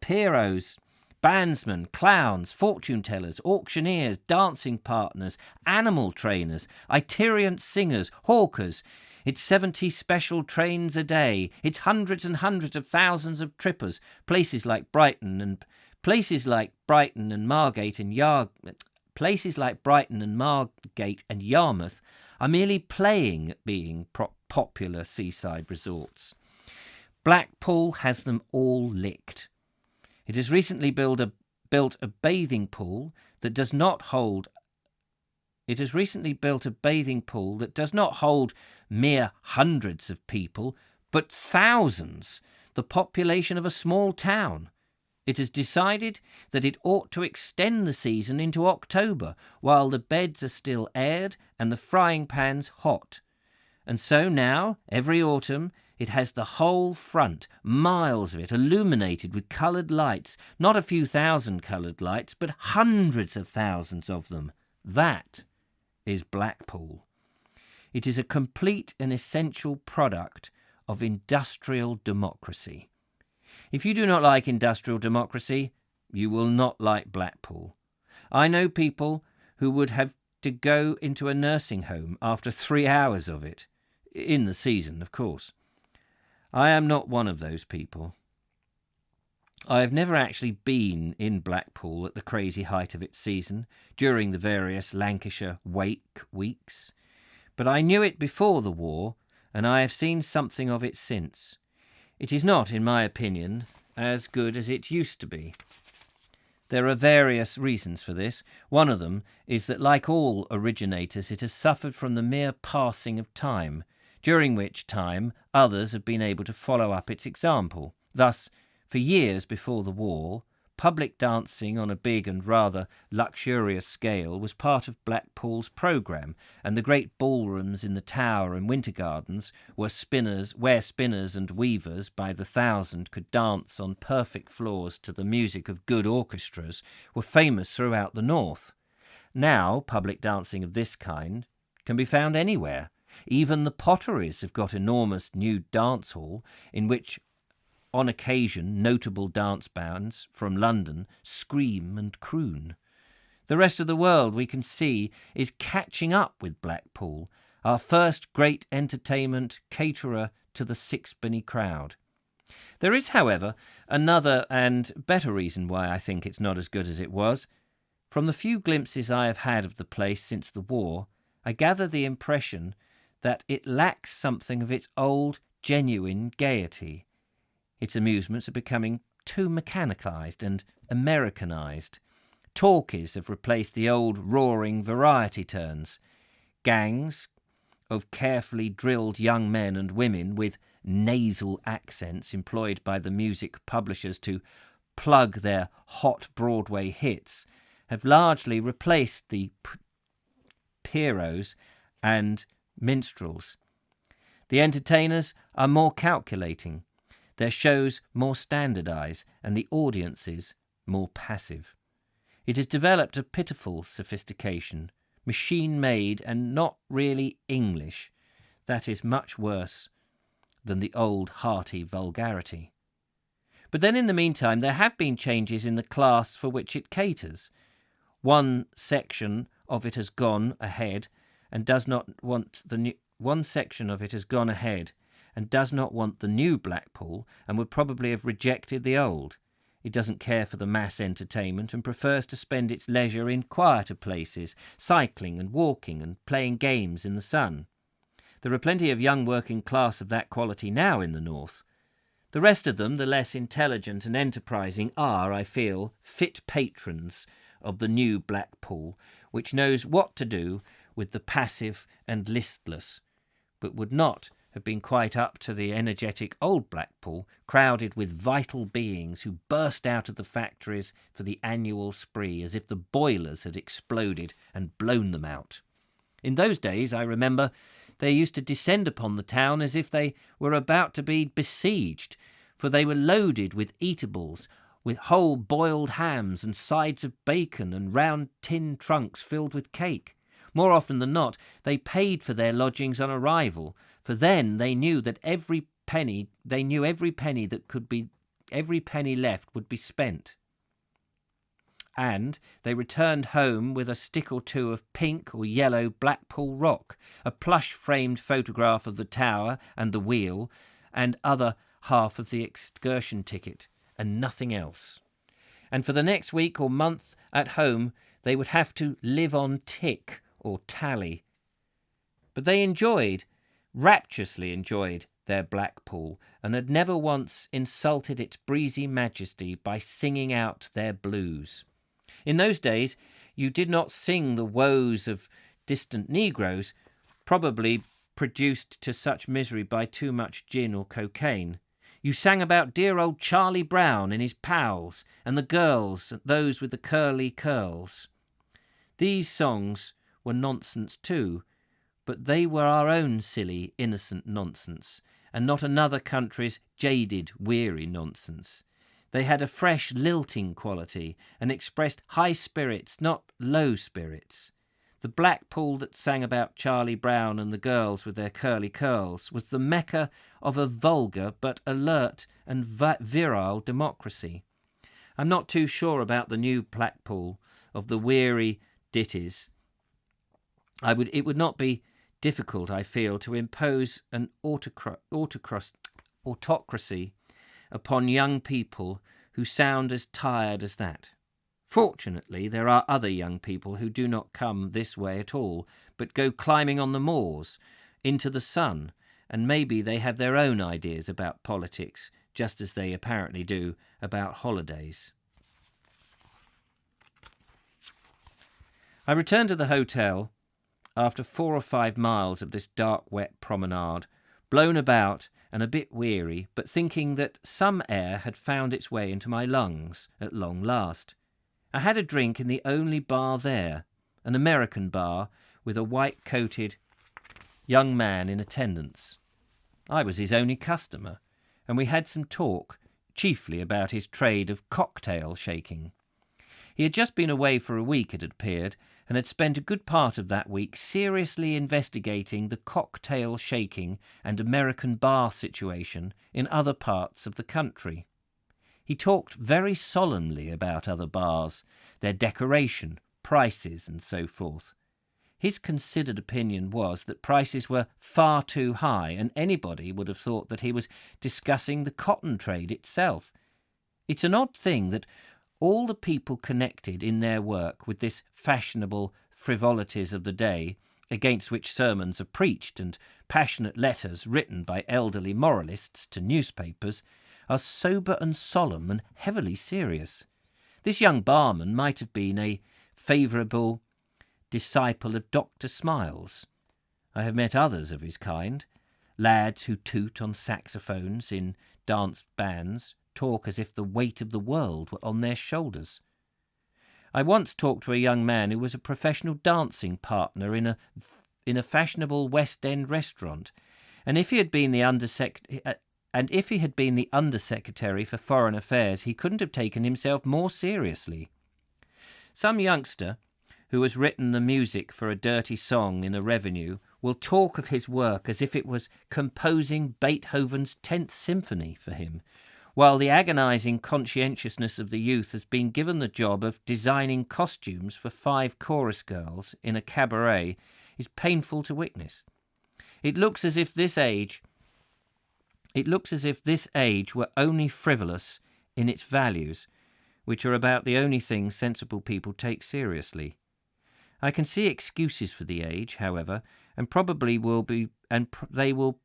pierrots, bandsmen, clowns, fortune-tellers, auctioneers, dancing partners, animal trainers, itinerant singers, hawkers, its 70 special trains a day, its hundreds and hundreds of thousands of trippers, places like Brighton and Margate and Yarmouth are merely playing at being popular seaside resorts. Blackpool has them all licked. It has recently built a bathing pool that does not hold mere hundreds of people, but thousands, the population of a small town. It has decided that it ought to extend the season into October, while the beds are still aired and the frying pans hot. And so now, every autumn, it has the whole front, miles of it, illuminated with coloured lights, not a few thousand coloured lights, but hundreds of thousands of them. That is Blackpool. It is a complete and essential product of industrial democracy. If you do not like industrial democracy, you will not like Blackpool. I know people who would have to go into a nursing home after 3 hours of it, in the season, of course. I am not one of those people. I have never actually been in Blackpool at the crazy height of its season, during the various Lancashire Wake weeks, but I knew it before the war, and I have seen something of it since. It is not, in my opinion, as good as it used to be. There are various reasons for this. One of them is that, like all originators, it has suffered from the mere passing of time, during which time others have been able to follow up its example. Thus, for years before the war, public dancing on a big and rather luxurious scale was part of Blackpool's programme, and the great ballrooms in the Tower and Winter Gardens, where spinners and weavers by the thousand could dance on perfect floors to the music of good orchestras, were famous throughout the north. Now, public dancing of this kind can be found anywhere. Even the Potteries have got enormous new dance hall in which, on occasion, notable dance bands from London scream and croon. The rest of the world, we can see, is catching up with Blackpool, our first great entertainment caterer to the sixpenny crowd. There is, however, another and better reason why I think it's not as good as it was. From the few glimpses I have had of the place since the war, I gather the impression that it lacks something of its old, genuine gaiety. Its amusements are becoming too mechanicalised and Americanised. Talkies have replaced the old roaring variety turns. Gangs of carefully drilled young men and women with nasal accents employed by the music publishers to plug their hot Broadway hits have largely replaced the pierrots and minstrels. The entertainers are more calculating, their shows more standardised, and the audiences more passive. It has developed a pitiful sophistication, machine-made and not really English, that is much worse than the old hearty vulgarity. But then in the meantime there have been changes in the class for which it caters. One section of it has gone ahead and does not want the new Blackpool, and would probably have rejected the old. It doesn't care for the mass entertainment and prefers to spend its leisure in quieter places, cycling and walking and playing games in the sun. There are plenty of young working class of that quality now in the north. The rest of them, the less intelligent and enterprising, are, I feel, fit patrons of the new Blackpool, which knows what to do with the passive and listless, but would not have been quite up to the energetic old Blackpool, crowded with vital beings who burst out of the factories for the annual spree as if the boilers had exploded and blown them out. In those days, I remember, they used to descend upon the town as if they were about to be besieged, for they were loaded with eatables, with whole boiled hams and sides of bacon and round tin trunks filled with cake. More often than not, they paid for their lodgings on arrival, for then they knew that every penny left would be spent. And they returned home with a stick or two of pink or yellow Blackpool rock, a plush-framed photograph of the tower and the wheel, and other half of the excursion ticket, and nothing else. And for the next week or month at home, they would have to live on tick or tally. But they rapturously enjoyed, their Blackpool, and had never once insulted its breezy majesty by singing out their blues. In those days, you did not sing the woes of distant Negroes, probably produced to such misery by too much gin or cocaine. You sang about dear old Charlie Brown and his pals, and the girls, those with the curly curls. These songs were nonsense too, but they were our own silly, innocent nonsense, and not another country's jaded, weary nonsense. They had a fresh, lilting quality, and expressed high spirits, not low spirits. The Blackpool that sang about Charlie Brown and the girls with their curly curls was the mecca of a vulgar but alert and virile democracy. I'm not too sure about the new Blackpool of the weary ditties. It would not be difficult, I feel, to impose an autocracy upon young people who sound as tired as that. Fortunately, there are other young people who do not come this way at all, but go climbing on the moors into the sun, and maybe they have their own ideas about politics, just as they apparently do about holidays. I returned to the hotel after 4 or 5 miles of this dark, wet promenade, blown about and a bit weary, but thinking that some air had found its way into my lungs at long last. I had a drink in the only bar there, an American bar with a white-coated young man in attendance. I was his only customer, and we had some talk, chiefly about his trade of cocktail shaking. He had just been away for a week, it had appeared, and had spent a good part of that week seriously investigating the cocktail shaking and American bar situation in other parts of the country. He talked very solemnly about other bars, their decoration, prices, and so forth. His considered opinion was that prices were far too high, and anybody would have thought that he was discussing the cotton trade itself. It's an odd thing that all the people connected in their work with this fashionable frivolities of the day, against which sermons are preached and passionate letters written by elderly moralists to newspapers, are sober and solemn and heavily serious. This young barman might have been a favourable disciple of Dr. Smiles. I have met others of his kind, lads who toot on saxophones in dance bands, talk as if the weight of the world were on their shoulders. I once talked to a young man who was a professional dancing partner in a fashionable West End restaurant, and if he had been the Undersecretary for Foreign Affairs, he couldn't have taken himself more seriously. Some youngster who has written the music for a dirty song in a revue will talk of his work as if it was composing Beethoven's 10th Symphony for him, while the agonising conscientiousness of the youth has been given the job of designing costumes for 5 chorus girls in a cabaret is painful to witness. It looks as if this age were only frivolous in its values, which are about the only things sensible people take seriously. I can see excuses for the age, however, and probably will be, and they will.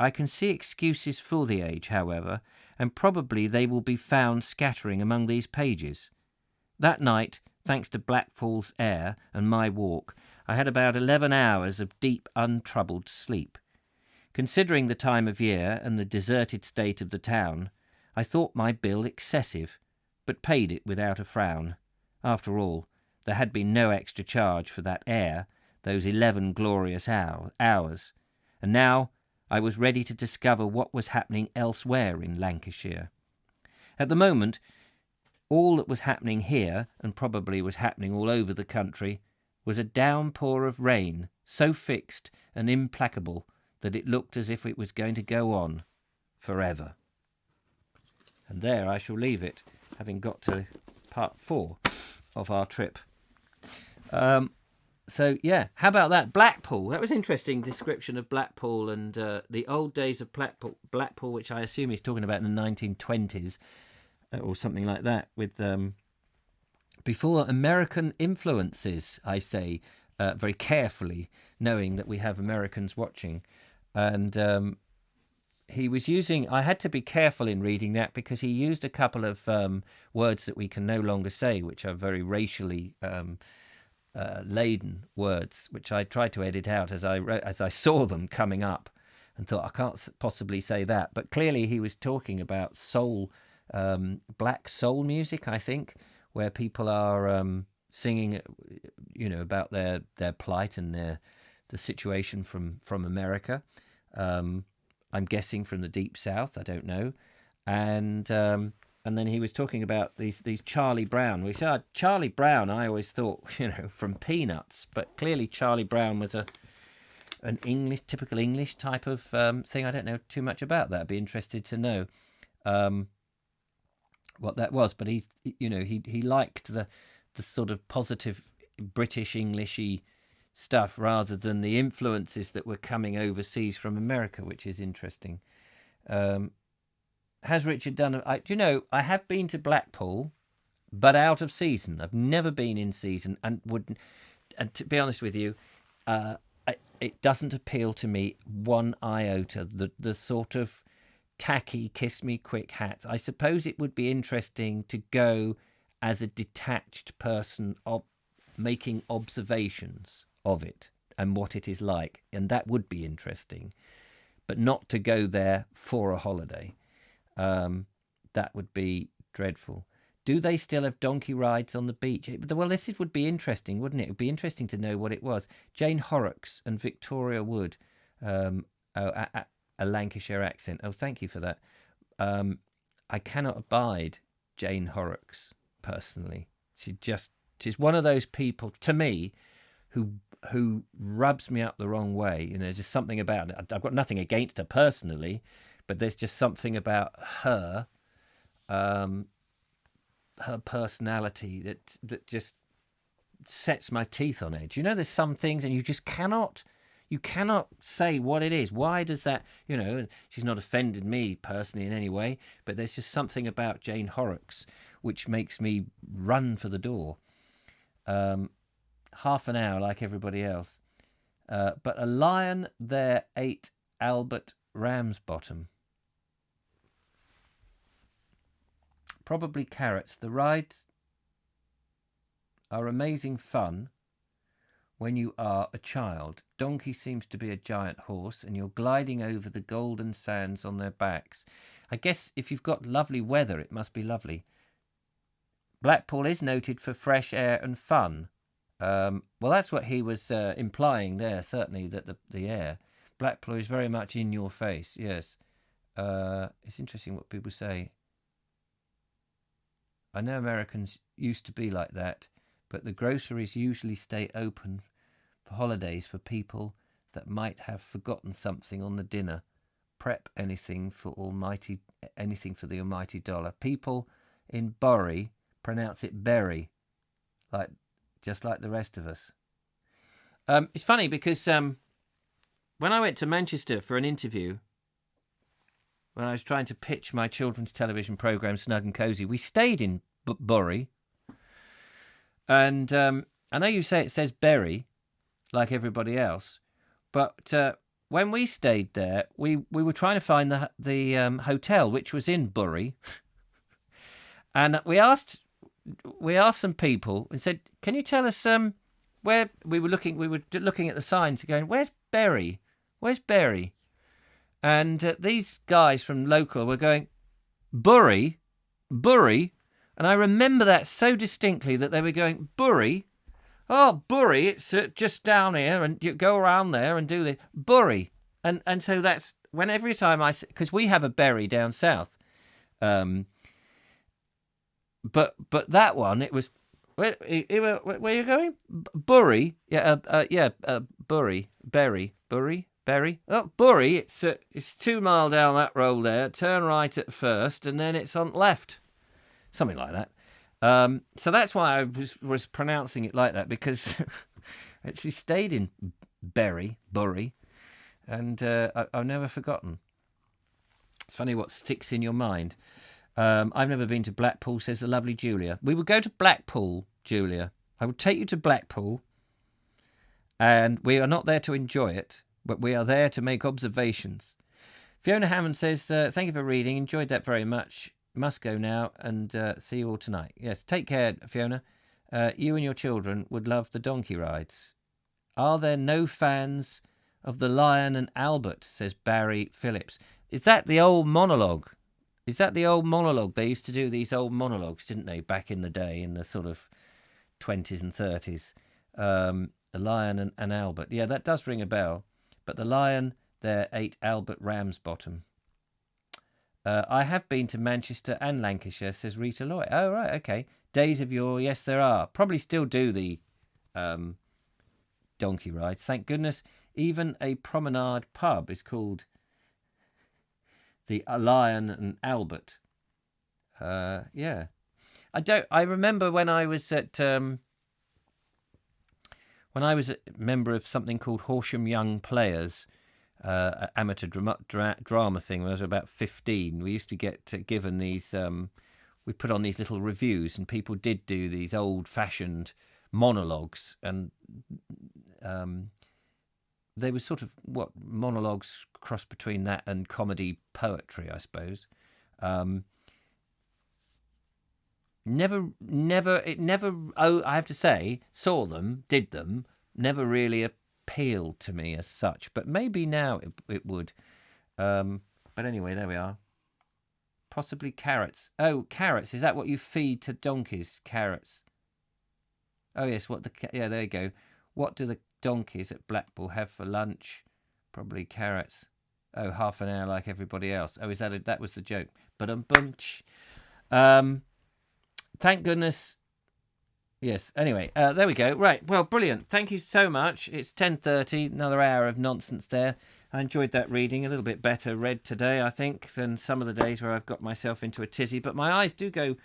I can see excuses for the age, however, and probably they will be found scattering among these pages. That night, thanks to Blackpool's air and my walk, I had about 11 hours of deep, untroubled sleep. Considering the time of year and the deserted state of the town, I thought my bill excessive, but paid it without a frown. After all, there had been no extra charge for that air, those 11 glorious hours, and now I was ready to discover what was happening elsewhere in Lancashire. At the moment, all that was happening here, and probably was happening all over the country, was a downpour of rain, so fixed and implacable that it looked as if it was going to go on forever. And there I shall leave it, having got to part 4 of our trip. So, yeah, how about that? Blackpool. That was an interesting description of Blackpool and the old days of Blackpool, which I assume he's talking about in the 1920s or something like that, with before American influences, I say, very carefully, knowing that we have Americans watching. And he was using... I had to be careful in reading that because he used a couple of words that we can no longer say, which are very racially... laden words, which I tried to edit out as I saw them coming up, and thought I can't possibly say that. But clearly he was talking about soul, black soul music, I think, where people are singing, about their plight and the situation from America. I'm guessing from the Deep South. I don't know, and then he was talking about these Charlie Brown. We said Charlie Brown. I always thought, from Peanuts, but clearly Charlie Brown was an typical English type of thing. I don't know too much about that. I'd be interested to know what that was. But he liked the sort of positive British Englishy stuff rather than the influences that were coming overseas from America, which is interesting. Has Richard done... I have been to Blackpool, but out of season. I've never been in season, and to be honest with you, it doesn't appeal to me one iota. The sort of tacky kiss me quick hats. I suppose it would be interesting to go as a detached person making observations of it and what it is like, and that would be interesting, but not to go there for a holiday. That would be dreadful. Do they still have donkey rides on the beach? Well, this would be interesting, wouldn't it? It would be interesting to know what it was. Jane Horrocks and Victoria Wood, a Lancashire accent. Oh, thank you for that. I cannot abide Jane Horrocks personally. She's one of those people, to me, who rubs me up the wrong way. There's just something about it. I've got nothing against her personally, but there's just something about her, her personality that just sets my teeth on edge. There's some things, and you just cannot say what it is. Why does that? She's not offended me personally in any way, but there's just something about Jane Horrocks which makes me run for the door. Half an hour like everybody else, but a lion there ate Albert Ramsbottom. Probably carrots. The rides are amazing fun when you are a child. Donkey seems to be a giant horse, and you're gliding over the golden sands on their backs. I guess if you've got lovely weather, it must be lovely. Blackpool is noted for fresh air and fun. Well, that's what he was implying there, certainly, that the air. Blackpool is very much in your face, yes. It's interesting what people say. I know Americans used to be like that, but the groceries usually stay open for holidays for people that might have forgotten something on the dinner. Prep anything for the almighty dollar. People in Bury pronounce it berry, just like the rest of us. It's funny because when I went to Manchester for an interview, when I was trying to pitch my children's television programme Snug and Cosy, we stayed in Bury. And I know you say it says Berry, like everybody else, but when we stayed there, we were trying to find the hotel, which was in Bury. And we asked some people and said, "Can you tell us where we were looking?" We were looking at the signs, going, "Where's Bury? Where's Bury?" And these guys from local were going, Bury. And I remember that so distinctly, that they were going, Bury. Oh, Bury, it's just down here, and you go around there and do the Bury. And so that's when every time because we have a berry down south. But that one, it was, where are you going? Bury, Bury, Berry. Oh, Bury, it's 2 mile down that road there. Turn right at first, and then it's on left, something like that. So that's why I was pronouncing it like that, because she stayed in Bury, and I've never forgotten. It's funny what sticks in your mind. I've never been to Blackpool, says the lovely Julia. We would go to Blackpool, Julia. I would take you to Blackpool, and we are not there to enjoy it, but we are there to make observations. Fiona Hammond says, thank you for reading. Enjoyed that very much. Must go now, and see you all tonight. Yes, take care, Fiona. You and your children would love the donkey rides. Are there no fans of the Lion and Albert, says Barry Phillips. Is that the old monologue? They used to do these old monologues, didn't they, back in the day, in the sort of 20s and 30s. The Lion and Albert. Yeah, that does ring a bell. But the Lion there ate Albert Ramsbottom. I have been to Manchester and Lancashire, says Rita Loy. Oh, right, okay. Days of yore, yes, there are. Probably still do the donkey rides. Thank goodness. Even a promenade pub is called the Lion and Albert. Yeah. I remember when I was a member of something called Horsham Young Players, amateur drama thing, when I was about 15. We used to get given these, we put on these little reviews, and people did do these old-fashioned monologues, and they were sort of monologues crossed between that and comedy poetry, I suppose. Never. Oh, I have to say, saw them, did them. Never really appealed to me as such, but maybe now it would. But anyway, there we are. Possibly carrots. Oh, carrots. Is that what you feed to donkeys? Carrots. Oh yes. There you go. What do the donkeys at Blackpool have for lunch? Probably carrots. Oh, half an hour like everybody else. Oh, that was the joke. But thank goodness. Yes. Anyway, there we go. Right. Well, brilliant. Thank you so much. It's 10:30. Another hour of nonsense there. I enjoyed that reading. A little bit better read today, I think, than some of the days where I've got myself into a tizzy. But my eyes do go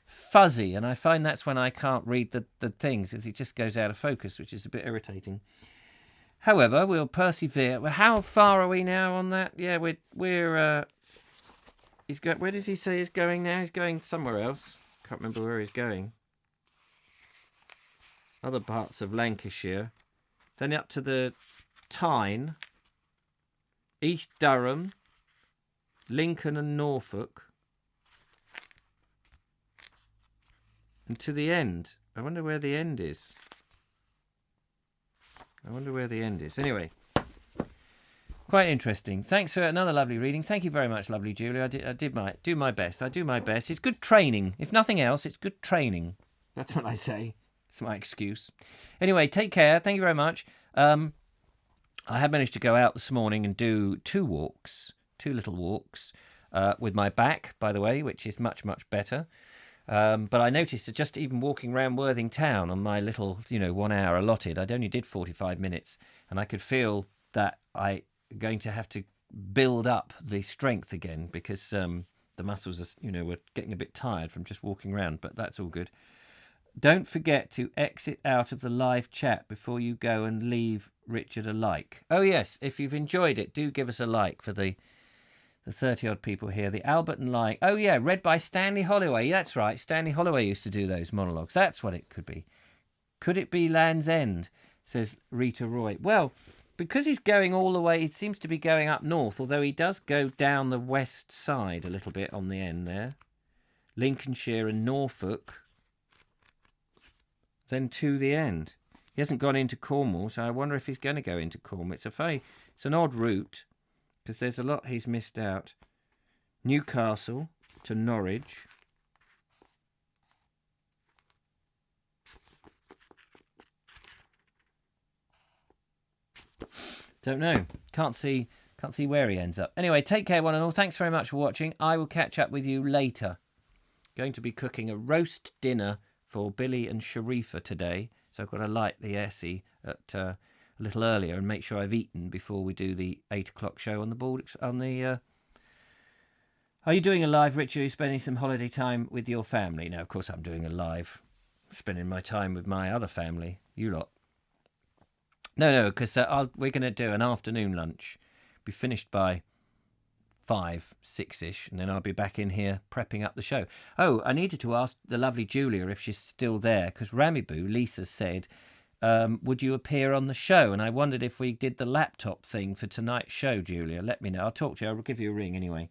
fuzzy, and I find that's when I can't read the things. It just goes out of focus, which is a bit irritating. However, we'll persevere. How far are we now on that? Yeah, we're where does he say he's going now? He's going somewhere else. Can't remember where he's going. Other parts of Lancashire. Then up to the Tyne, East Durham, Lincoln and Norfolk, and to the end. I wonder where the end is. Anyway, quite interesting. Thanks for another lovely reading. Thank you very much, lovely Julia. I do my best. It's good training. If nothing else, it's good training. That's what I say. It's my excuse. Anyway, take care. Thank you very much. I have managed to go out this morning and do two little walks, with my back, by the way, which is much, much better. But I noticed that just even walking around Worthing Town on my little, 1 hour allotted, I'd only did 45 minutes, and I could feel that I'm going to have to build up the strength again, because the muscles, were getting a bit tired from just walking around, but that's all good. Don't forget to exit out of the live chat before you go and leave Richard a like. Oh yes, if you've enjoyed it, do give us a like for the 30-odd people here. The Albert and Lying. Oh yeah, read by Stanley Holloway. That's right, Stanley Holloway used to do those monologues. That's what it could be. Could it be Land's End, says Rita Roy. Well, because he's going all the way, he seems to be going up north, although he does go down the west side a little bit on the end there. Lincolnshire and Norfolk. Then to the end. He hasn't gone into Cornwall, so I wonder if he's going to go into Cornwall. It's an odd route, because there's a lot he's missed out. Newcastle to Norwich. Don't know. Can't see where he ends up. Anyway, take care, one and all. Thanks very much for watching. I will catch up with you later. Going to be cooking a roast dinner for Billy and Sharifa today. So I've got to light the Essie at a little earlier and make sure I've eaten before we do the 8 o'clock show on the board. Are you doing a live, Richard? Are you spending some holiday time with your family? No, of course I'm doing a live. Spending my time with my other family. You lot. No, because we're going to do an afternoon lunch. Be finished by 5, 6-ish, and then I'll be back in here prepping up the show. Oh, I needed to ask the lovely Julia if she's still there, because Ramiboo, Lisa, said, would you appear on the show? And I wondered if we did the laptop thing for tonight's show, Julia. Let me know. I'll talk to you. I'll give you a ring anyway.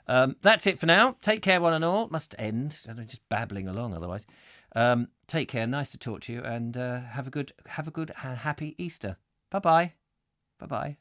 That's it for now. Take care, one and all. Must end. I'm just babbling along otherwise. Take care. Nice to talk to you, and have a good and happy Easter. Bye-bye. Bye-bye.